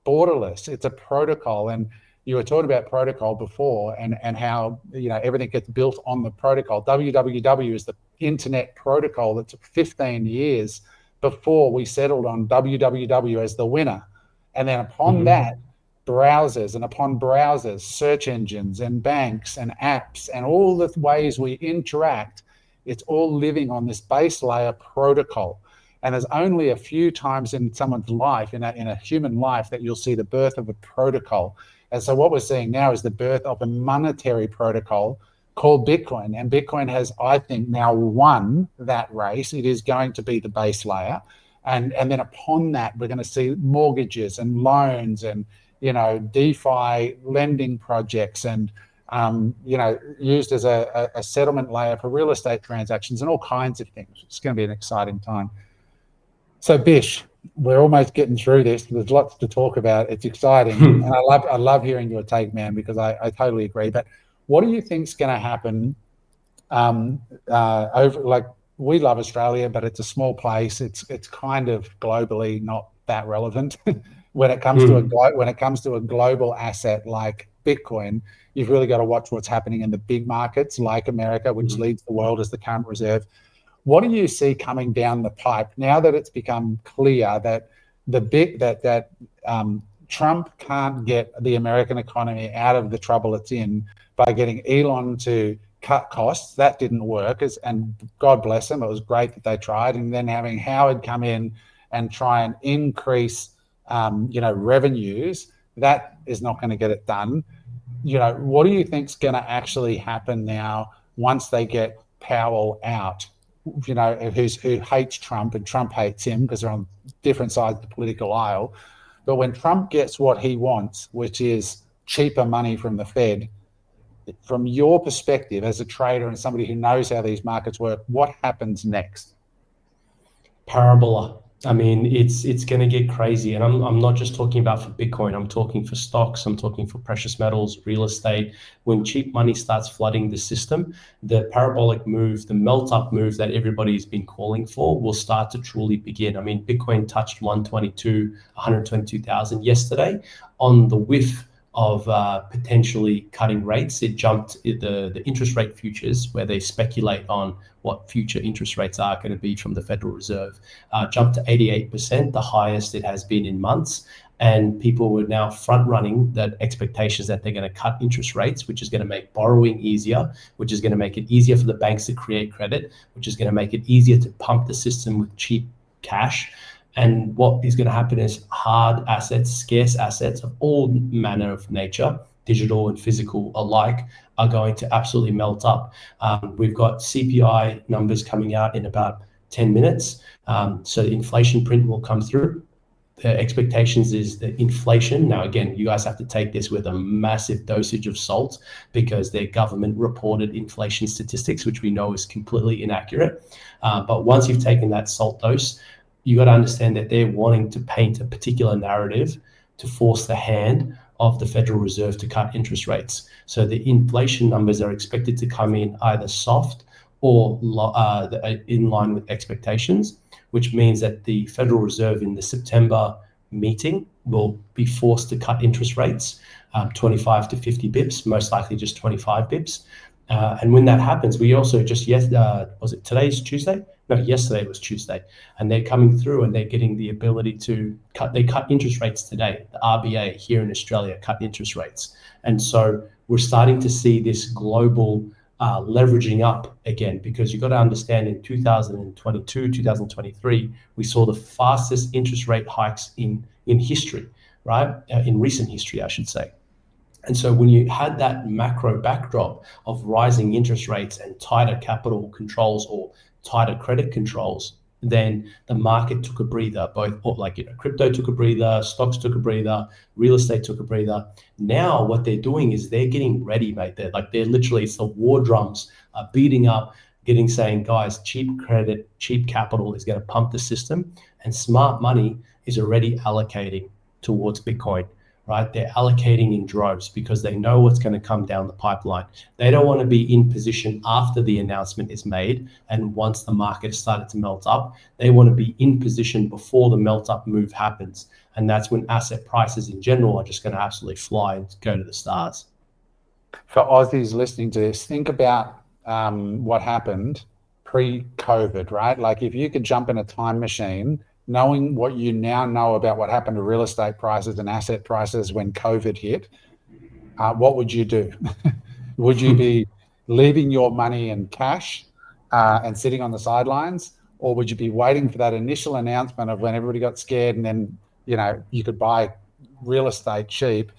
borderless. It's a protocol. And you were talking about protocol before, and how everything gets built on the protocol. www is the internet protocol that took 15 years before we settled on www as the winner. And then upon that, browsers, and upon browsers, search engines and banks and apps and all the ways we interact, it's all living on this base layer protocol. And there's only a few times in someone's life, in a human life, that you'll see the birth of a protocol. And so what we're seeing now is the birth of a monetary protocol called Bitcoin. And Bitcoin has, I think, now won that race. It is going to be the base layer. And then upon that, we're going to see mortgages and loans and, DeFi lending projects and, used as a settlement layer for real estate transactions and all kinds of things. It's going to be an exciting time. So Bish, we're almost getting through this. There's lots to talk about. It's exciting. And I love hearing your take, man, because I totally agree. But what do you think is going to happen we love Australia, but it's a small place. It's kind of globally not that relevant. When it comes to a global asset like Bitcoin, you've really got to watch what's happening in the big markets like America, which leads the world as the current reserve. What do you see coming down the pipe now that it's become clear that Trump can't get the American economy out of the trouble it's in by getting Elon to cut costs? That didn't work, and God bless them. It was great that they tried, and then having Howard come in and try and increase, revenues, that is not going to get it done. What do you think is going to actually happen now once they get Powell out? Who hates Trump, and Trump hates him because they're on different sides of the political aisle. But when Trump gets what he wants, which is cheaper money from the Fed, from your perspective as a trader and somebody who knows how these markets work, what happens next? Parabola. I mean, it's going to get crazy. And I'm not just talking about for Bitcoin. I'm talking for stocks. I'm talking for precious metals, real estate. When cheap money starts flooding the system, the parabolic move, the melt-up move that everybody's been calling for will start to truly begin. I mean, Bitcoin touched 122,000 yesterday on the whiff of potentially cutting rates. It jumped the interest rate futures, where they speculate on what future interest rates are going to be from the Federal Reserve, jumped to 88%, the highest it has been in months. And people were now front running that expectations that they're going to cut interest rates, which is going to make borrowing easier, which is going to make it easier for the banks to create credit, which is going to make it easier to pump the system with cheap cash. And what is going to happen is hard assets, scarce assets of all manner of nature, digital and physical alike, are going to absolutely melt up. We've got CPI numbers coming out in about 10 minutes. So the inflation print will come through. The expectations is that inflation, now again, you guys have to take this with a massive dosage of salt, because their government reported inflation statistics, which we know is completely inaccurate. But once you've taken that salt dose, you got to understand that they're wanting to paint a particular narrative to force the hand of the Federal Reserve to cut interest rates. So the inflation numbers are expected to come in either soft or in line with expectations, which means that the Federal Reserve in the September meeting will be forced to cut interest rates 25 to 50 bips, most likely just 25 bips. And when that happens, we also just, was it today's Tuesday? No, yesterday was Tuesday. And they're coming through and they're getting the ability to cut interest rates today. The RBA here in Australia cut interest rates. And so we're starting to see this global leveraging up again, because you've got to understand in 2022, 2023, we saw the fastest interest rate hikes in history, right? In recent history, I should say. And so when you had that macro backdrop of rising interest rates and tighter capital controls or tighter credit controls, then the market took a breather. Crypto took a breather, stocks took a breather, real estate took a breather. Now what they're doing is they're getting ready, mate. They're literally, it's the war drums are beating up, saying, guys, cheap credit, cheap capital is going to pump the system, and smart money is already allocating towards Bitcoin. Right? They're allocating in droves because they know what's going to come down the pipeline. They don't want to be in position after the announcement is made. And once the market has started to melt up, they want to be in position before the melt up move happens. And that's when asset prices in general are just going to absolutely fly and go to the stars. For Aussies listening to this, think about what happened pre-COVID, right? Like if you could jump in a time machine, knowing what you now know about what happened to real estate prices and asset prices when COVID hit, what would you do? Would you be leaving your money in cash and sitting on the sidelines? Or would you be waiting for that initial announcement of when everybody got scared and then, you could buy real estate cheap?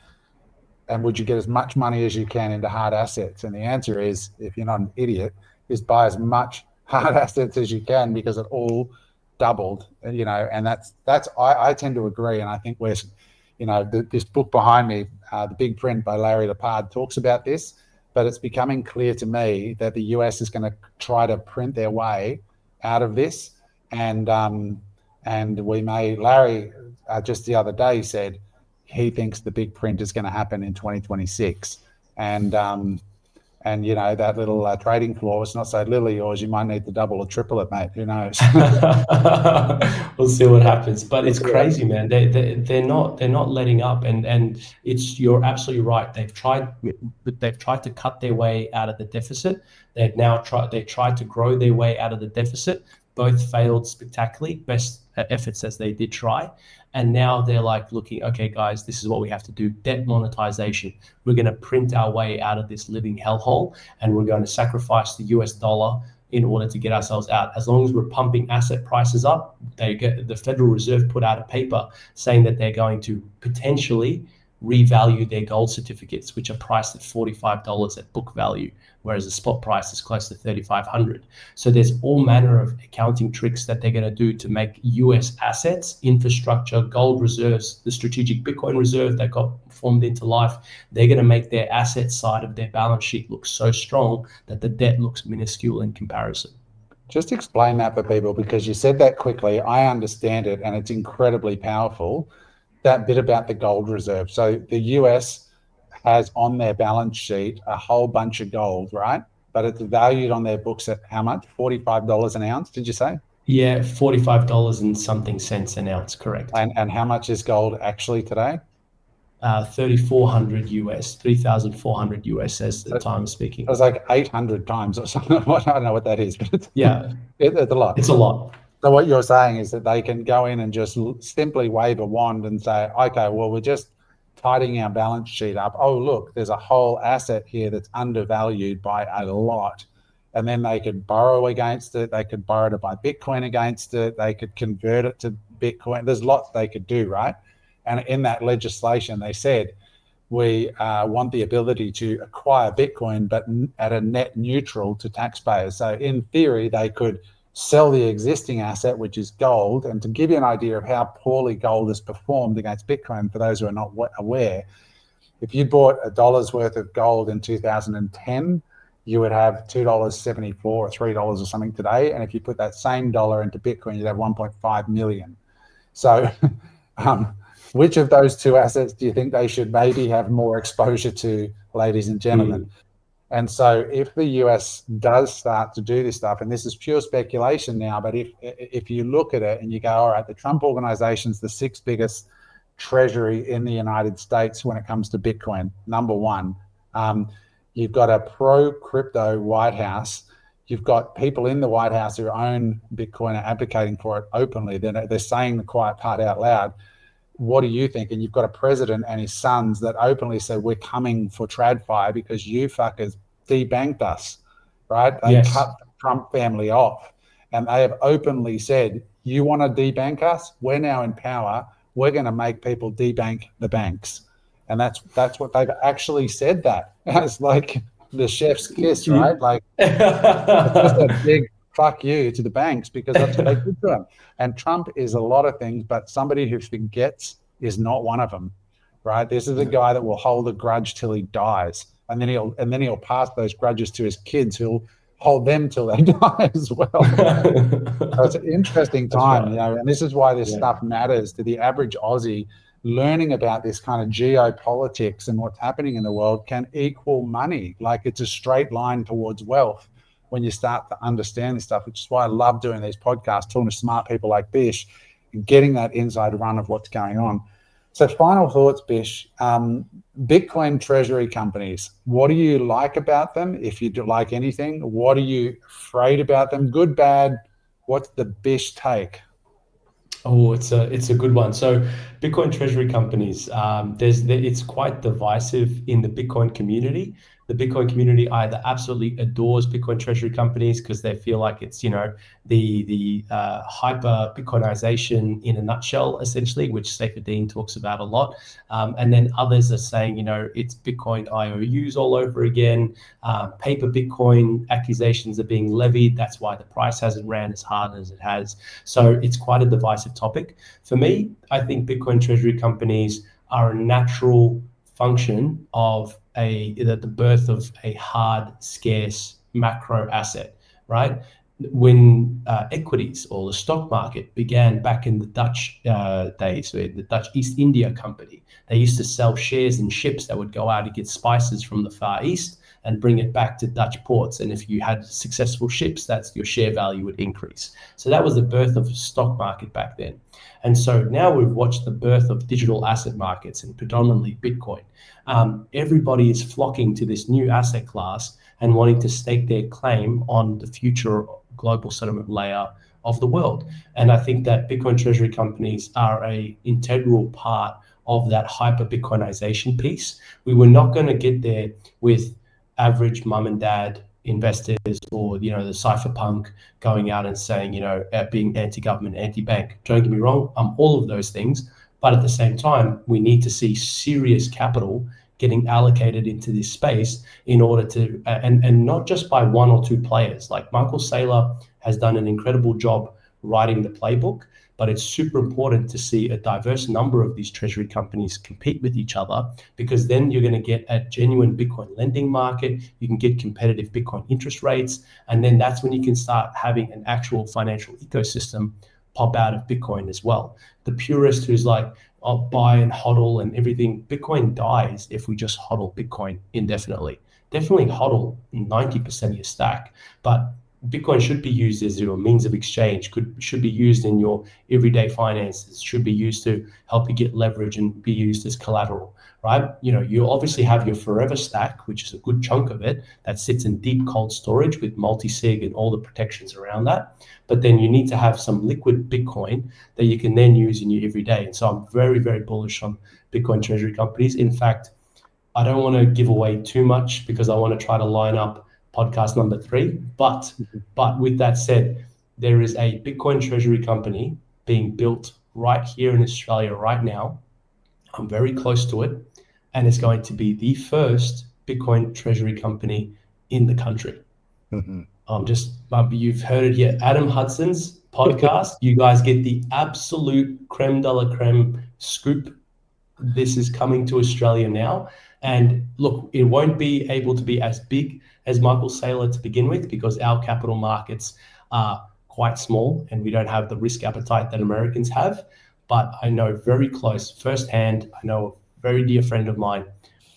And would you get as much money as you can into hard assets? And the answer is, if you're not an idiot, is buy as much hard assets as you can, because it all doubled, and that's I tend to agree. And I think this book behind me, The Big Print by Larry Lepard, talks about this, but it's becoming clear to me that the US is going to try to print their way out of this. And Larry just the other day said he thinks the big print is going to happen in 2026. And that little trading floor, it's not so little yours. You might need to double or triple it, mate. Who knows? We'll see what happens. But it's crazy, man. They're not letting up, and you're absolutely right. They've tried to cut their way out of the deficit. They tried to grow their way out of the deficit. Both failed spectacularly. Best efforts as they did try. And now they're looking, okay, guys, this is what we have to do. Debt monetization. We're going to print our way out of this living hellhole, and we're going to sacrifice the US dollar in order to get ourselves out. As long as we're pumping asset prices up, the Federal Reserve put out a paper saying that they're going to potentially revalue their gold certificates, which are priced at $45 at book value, whereas the spot price is close to $3,500. So there's all manner of accounting tricks that they're going to do to make US assets, infrastructure, gold reserves, the strategic Bitcoin reserve that got formed into life. They're going to make their asset side of their balance sheet look so strong that the debt looks minuscule in comparison. Just explain that for people, because you said that quickly. I understand it, and it's incredibly powerful. That bit about the gold reserve. So the US has on their balance sheet a whole bunch of gold, right? But it's valued on their books at how much? $45 an ounce, did you say? Yeah, $45 and something cents an ounce, correct. And how much is gold actually today? 3,400 US, 3,400 US as the time of speaking. It was like 800 times or something. I don't know what that is, but it's a lot. It's a lot. So what you're saying is that they can go in and just simply wave a wand and say, okay, well, we're just tidying our balance sheet up. Oh, look, there's a whole asset here that's undervalued by a lot. And then they could borrow against it. They could borrow to buy Bitcoin against it. They could convert it to Bitcoin. There's lots they could do, right? And in that legislation, they said, we want the ability to acquire Bitcoin, but at a net neutral to taxpayers. So in theory, they could sell the existing asset, which is gold. And to give you an idea of how poorly gold has performed against Bitcoin, for those who are not aware, if you bought $1 worth of gold in 2010, you would have $2.74 or $3 or something today. And if you put that same dollar into Bitcoin, you'd have 1.5 million. So Which of those two assets do you think they should maybe have more exposure to, ladies and gentlemen? And so if the US does start to do this stuff, and this is pure speculation now, but if you look at it and you go, all right, the Trump organization's the sixth biggest treasury in the United States when it comes to Bitcoin, number one. You've got a pro-crypto White House. You've got people in the White House who own Bitcoin and advocating for it openly. They're saying the quiet part out loud. What do you think? And you've got a president and his sons that openly said, we're coming for TradFi because you fuckers debanked us, right? They cut the Trump family off. And they have openly said, you want to debank us? We're now in power. We're going to make people debank the banks. And that's what they've actually said that. It's like the chef's kiss, right? Like it's just a big fuck you to the banks because that's what they did to them. And Trump is a lot of things, but somebody who forgets is not one of them, right? This is a guy that will hold a grudge till he dies, and then he'll pass those grudges to his kids, who'll hold them till they die as well. So it's an interesting time, you know, and this is why this stuff matters to the average Aussie. Learning about this kind of geopolitics and what's happening in the world can equal money. Like it's a straight line towards wealth when you start to understand this stuff, which is why I love doing these podcasts, talking to smart people like Bish and getting that inside run of what's going on. So final thoughts, Bish. Bitcoin treasury companies, what do you like about them? If you do like anything, what are you afraid about them? Good, bad? What's the Bish take? Oh, it's a good one. So Bitcoin treasury companies, it's quite divisive in the Bitcoin community. The Bitcoin community either absolutely adores Bitcoin treasury companies because they feel like it's, you know, the hyper Bitcoinization in a nutshell, essentially, which Safer Dean talks about a lot. And then others are saying, you know, it's Bitcoin IOUs all over again. Paper Bitcoin accusations are being levied. That's why the price hasn't ran as hard as it has. So it's quite a divisive topic. For me, I think Bitcoin treasury companies are a natural function of the birth of a hard, scarce macro asset, right? When equities or the stock market began back in the Dutch days, the Dutch East India Company, they used to sell shares in ships that would go out to get spices from the Far East and bring it back to Dutch ports. And if you had successful ships, that's your share value would increase. So that was the birth of the stock market back then. And so now we've watched the birth of digital asset markets and predominantly Bitcoin. Everybody is flocking to this new asset class and wanting to stake their claim on the future global settlement layer of the world. And I think that Bitcoin treasury companies are an integral part of that hyper Bitcoinization piece. We were not going to get there with average mum and dad investors or, you know, the cypherpunk going out and saying, you know, being anti-government, anti-bank. Don't get me wrong, I'm all of those things. But at the same time, we need to see serious capital getting allocated into this space in order to, and not just by one or two players. Like Michael Saylor has done an incredible job writing the playbook, but it's super important to see a diverse number of these treasury companies compete with each other, because then you're going to get a genuine Bitcoin lending market. You can get competitive Bitcoin interest rates. And then that's when you can start having an actual financial ecosystem pop out of Bitcoin as well. The purist who's like, I'll buy and hodl and everything. Bitcoin dies if we just hodl Bitcoin indefinitely. Definitely hodl 90% of your stack, but Bitcoin should be used as your means of exchange, should be used in your everyday finances, should be used to help you get leverage and be used as collateral, right? You know, you obviously have your forever stack, which is a good chunk of it, that sits in deep cold storage with multi-sig and all the protections around that. But then you need to have some liquid Bitcoin that you can then use in your everyday. And so I'm very, very bullish on Bitcoin treasury companies. In fact, I don't want to give away too much because I want to try to line up podcast number 3. But with that said, there is a Bitcoin treasury company being built right here in Australia right now. I'm very close to it. And it's going to be the first Bitcoin treasury company in the country. Mm-hmm. You've heard it here. Adam Hudson's podcast. You guys get the absolute creme de la creme scoop. This is coming to Australia now. And look, it won't be able to be as big as Michael Saylor to begin with, because our capital markets are quite small and we don't have the risk appetite that Americans have. but I know very close firsthand. I know a very dear friend of mine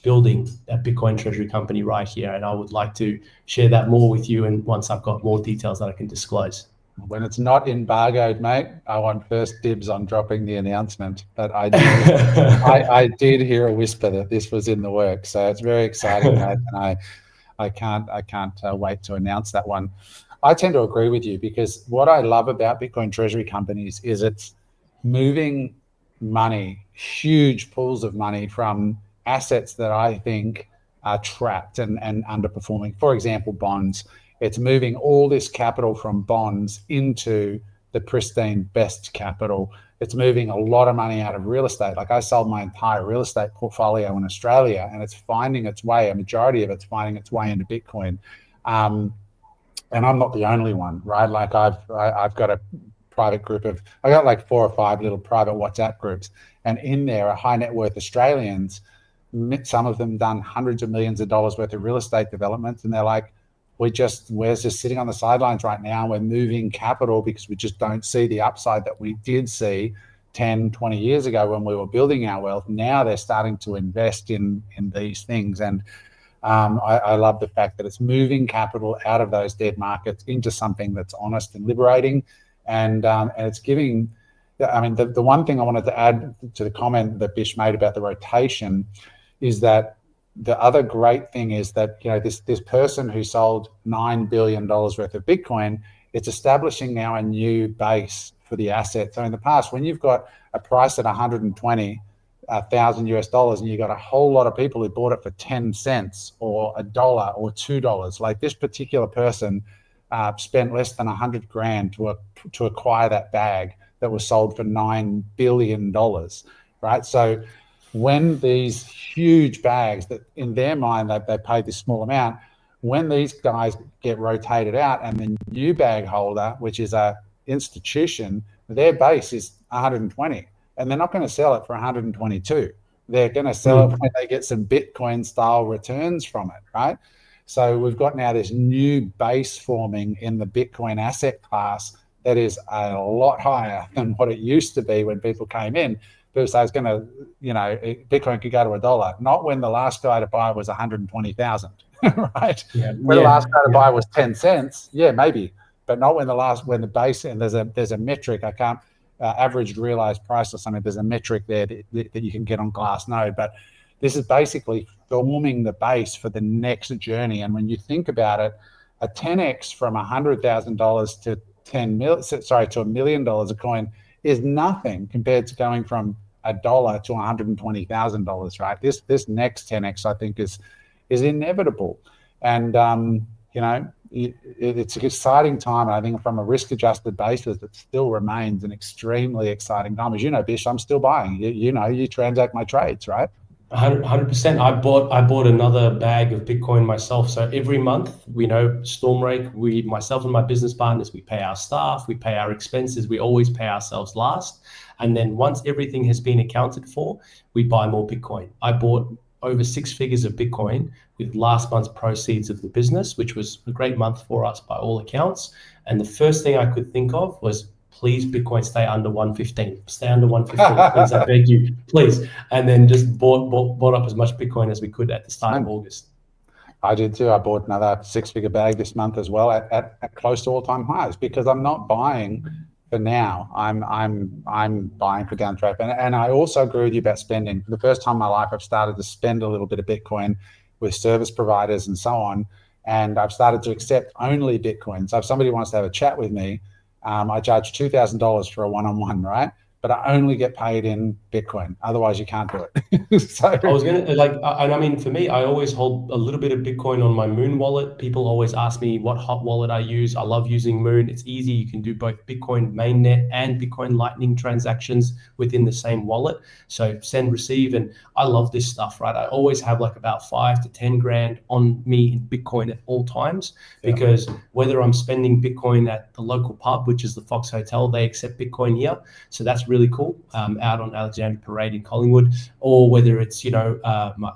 building a Bitcoin treasury company right here, and I would like to share that more with you. And once I've got more details that I can disclose. When it's not embargoed, mate, I want first dibs on dropping the announcement. But I did hear a whisper that this was in the works, so it's very exciting, mate. And I can't wait to announce that one. I tend to agree with you, because what I love about Bitcoin treasury companies is it's moving money, huge pools of money, from assets that I think are trapped and underperforming. For example, bonds. It's moving all this capital from bonds into the pristine best capital. It's moving a lot of money out of real estate. Like, I sold my entire real estate portfolio in Australia, and it's finding its way, a majority of it's finding its way into Bitcoin. And I'm not the only one, right? Like, I've got a private group I got like 4 or 5 little private WhatsApp groups, and in there are high net worth Australians, some of them done hundreds of millions of dollars worth of real estate developments, and they're like, we're just sitting on the sidelines right now. We're moving capital because we just don't see the upside that we did see 10, 20 years ago when we were building our wealth. Now they're starting to invest in these things. And I love the fact that it's moving capital out of those dead markets into something that's honest and liberating. And it's giving, I mean, the one thing I wanted to add to the comment that Bish made about the rotation is that the other great thing is that, you know, this person who sold $9 billion worth of Bitcoin, it's establishing now a new base for the asset. So in the past, when you've got a price at 120,000 US dollars, and you got a whole lot of people who bought it for 10 cents or $1 or $2, like this particular person spent less than 100 grand to acquire that bag that was sold for $9 billion, right? So when these huge bags that in their mind they paid this small amount, when these guys get rotated out and the new bag holder, which is a institution, their base is 120, and they're not going to sell it for 122. They're going to sell it when they get some Bitcoin style returns from it, right? So we've got now this new base forming in the Bitcoin asset class that is a lot higher than what it used to be when people came in. People say it's going to, you know, Bitcoin could go to $1, not when the last guy to buy was 120,000, right? When the last guy to buy was 10 cents, maybe, but not when the base, and there's a metric, I can't, average realized price or something, there's a metric there that you can get on Glassnode, but this is basically forming the base for the next journey. And when you think about it, a 10x from $100,000 to $1 million a coin is nothing compared to going from $1 to $120,000, right? This next 10x, I think, is inevitable, and you know, it's an exciting time. I think from a risk-adjusted basis, it still remains an extremely exciting time. As you know, Bish, I'm still buying. You know, you transact my trades, right? 100%. I bought another bag of Bitcoin myself. So every month, we know StormRake, myself and my business partners, we pay our staff, we pay our expenses, we always pay ourselves last. And then once everything has been accounted for, we buy more Bitcoin. I bought over 6 figures of Bitcoin with last month's proceeds of the business, which was a great month for us by all accounts. And the first thing I could think of was, please, Bitcoin, stay under 115. Stay under 115, please, I beg you, please. And then just bought up as much Bitcoin as we could at the start of August. I did too. I bought another 6-figure bag this month as well at close to all-time highs, because I'm not buying for now. I'm buying for down track. And I also agree with you about spending. For the first time in my life, I've started to spend a little bit of Bitcoin with service providers and so on. And I've started to accept only Bitcoin. So if somebody wants to have a chat with me, I charge $2,000 for a one-on-one, right? But I only get paid in Bitcoin. Otherwise, you can't do it. So I was gonna and I mean, for me, I always hold a little bit of Bitcoin on my Moon wallet. People always ask me what hot wallet I use. I love using Moon. It's easy. You can do both Bitcoin mainnet and Bitcoin Lightning transactions within the same wallet. So send, receive, and I love this stuff, right? I always have like about 5 to 10 grand on me in Bitcoin at all times, because whether I'm spending Bitcoin at the local pub, which is the Fox Hotel, they accept Bitcoin here. So that's really cool, out on Alexandra Parade in Collingwood, or whether it's, you know,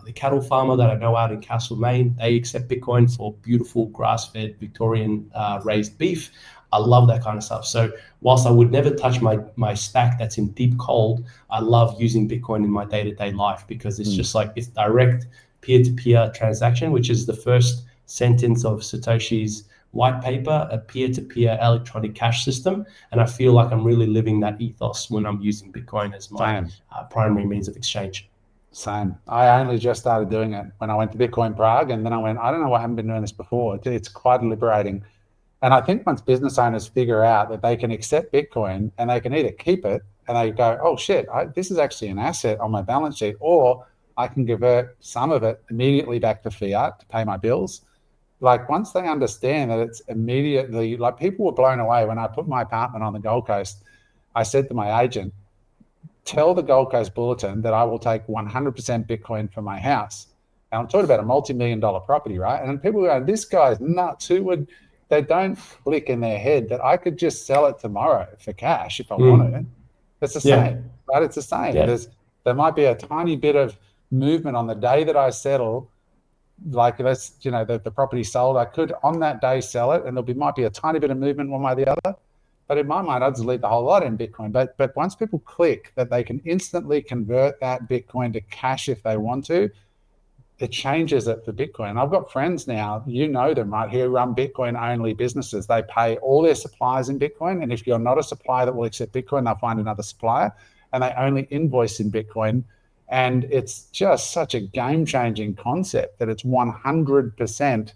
the cattle farmer that I know out in Castlemaine, they accept Bitcoin for beautiful grass-fed Victorian raised beef. I love that kind of stuff. So whilst I would never touch my stack that's in deep cold, I love using Bitcoin in my day-to-day life because it's just like it's direct peer-to-peer transaction, which is the first sentence of Satoshi's white paper, a peer-to-peer electronic cash system. And I feel like I'm really living that ethos when I'm using Bitcoin as my primary means of exchange. Same. I only just started doing it when I went to Bitcoin Prague, and then I went, I don't know why I haven't been doing this before. It's quite liberating. And I think once business owners figure out that they can accept Bitcoin and they can either keep it and they go, oh shit, this is actually an asset on my balance sheet, or I can convert some of it immediately back to fiat to pay my bills. Like once they understand that it's immediately, like people were blown away when I put my apartment on the Gold Coast. I said to my agent, tell the Gold Coast Bulletin that I will take 100% Bitcoin for my house. And I'm talking about a multi-million-dollar property, right? And people go, this guy's nuts. They don't click in their head that I could just sell it tomorrow for cash if I wanted it. It's the same, right? It's the same. Yeah. There might be a tiny bit of movement on the day that I settle. Like that's, the property sold, I could on that day sell it, and might be a tiny bit of movement one way or the other. But in my mind, I'd just leave the whole lot in Bitcoin. But once people click that they can instantly convert that Bitcoin to cash if they want to, it changes it for Bitcoin. I've got friends now, them, right, who run Bitcoin-only businesses. They pay all their suppliers in Bitcoin, and if you're not a supplier that will accept Bitcoin, they'll find another supplier, and they only invoice in Bitcoin. And it's just such a game-changing concept that it's 100%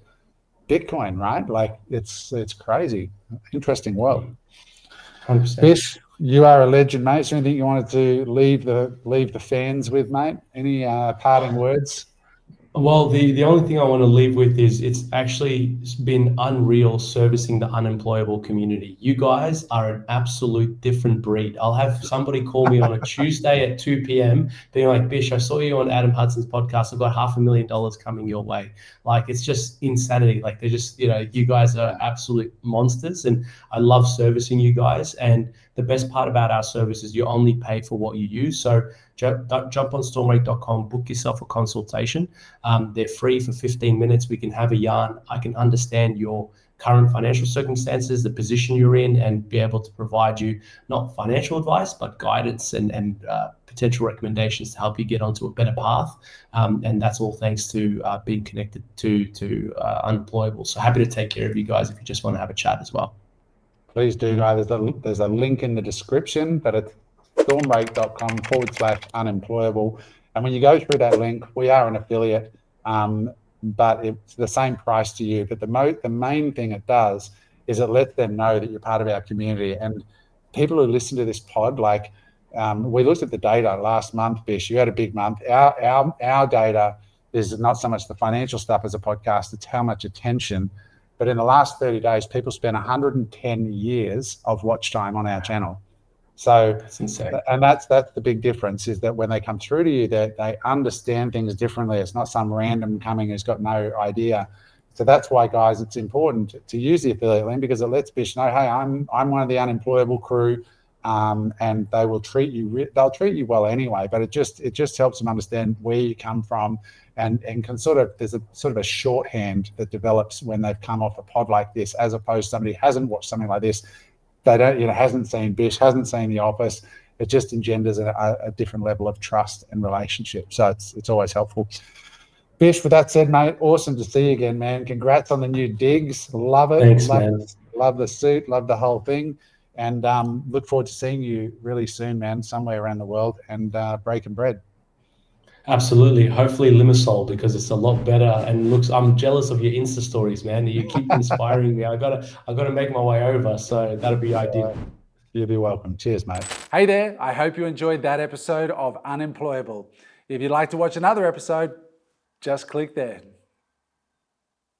Bitcoin, right? Like it's crazy. Interesting world. 100%. Bish, you are a legend, mate. Is there anything you wanted to leave the fans with, mate? Any parting words? Well, the only thing I want to leave with is it's actually been unreal servicing the unemployable community. You guys are an absolute different breed. I'll have somebody call me on a Tuesday at 2 p.m. being like, Bish, I saw you on Adam Hudson's podcast. I've got $500,000 coming your way. Like, it's just insanity. Like, they're just, you guys are absolute monsters, and I love servicing you guys. And the best part about our service is you only pay for what you use. So jump on stormrake.com, book yourself a consultation. They're free for 15 minutes. We can have a yarn. I can understand your current financial circumstances, the position you're in, and be able to provide you not financial advice, but guidance and potential recommendations to help you get onto a better path. And that's all thanks to being connected to Unemployable. So happy to take care of you guys if you just want to have a chat as well. Please do, guys. There's a link in the description, but it's stormrake.com/unemployable. And when you go through that link, we are an affiliate, but it's the same price to you. But the main thing it does is it lets them know that you're part of our community. And people who listen to this pod, like we looked at the data last month, Bish, you had a big month. Our data is not so much the financial stuff as a podcast, it's how much attention. But in the last 30 days, people spent 110 years of watch time on our channel. So that's insane. And that's the big difference, is that when they come through to you, they understand things differently. It's not some random coming who's got no idea. So that's why, guys, it's important to use the affiliate link, because it lets Bish know, hey, I'm one of the Unemployable crew, and they'll treat you well anyway. But it just helps them understand where you come from, and can there's a shorthand that develops when they've come off a pod like this, as opposed to somebody who hasn't watched something like this. They don't, hasn't seen Bish, hasn't seen The Office. It just engenders a different level of trust and relationship. So it's always helpful. Bish, with that said, mate, awesome to see you again, man. Congrats on the new digs. Love it. Thanks, man. Love the suit. Love the whole thing. And look forward to seeing you really soon, man, somewhere around the world, and breaking bread. Absolutely. Hopefully Limassol, because it's a lot better. And I'm jealous of your Insta stories, man. You keep inspiring me. I gotta make my way over. So that'll be ideal. You'll be welcome. Cheers, mate. Hey there. I hope you enjoyed that episode of Unemployable. If you'd like to watch another episode, just click there.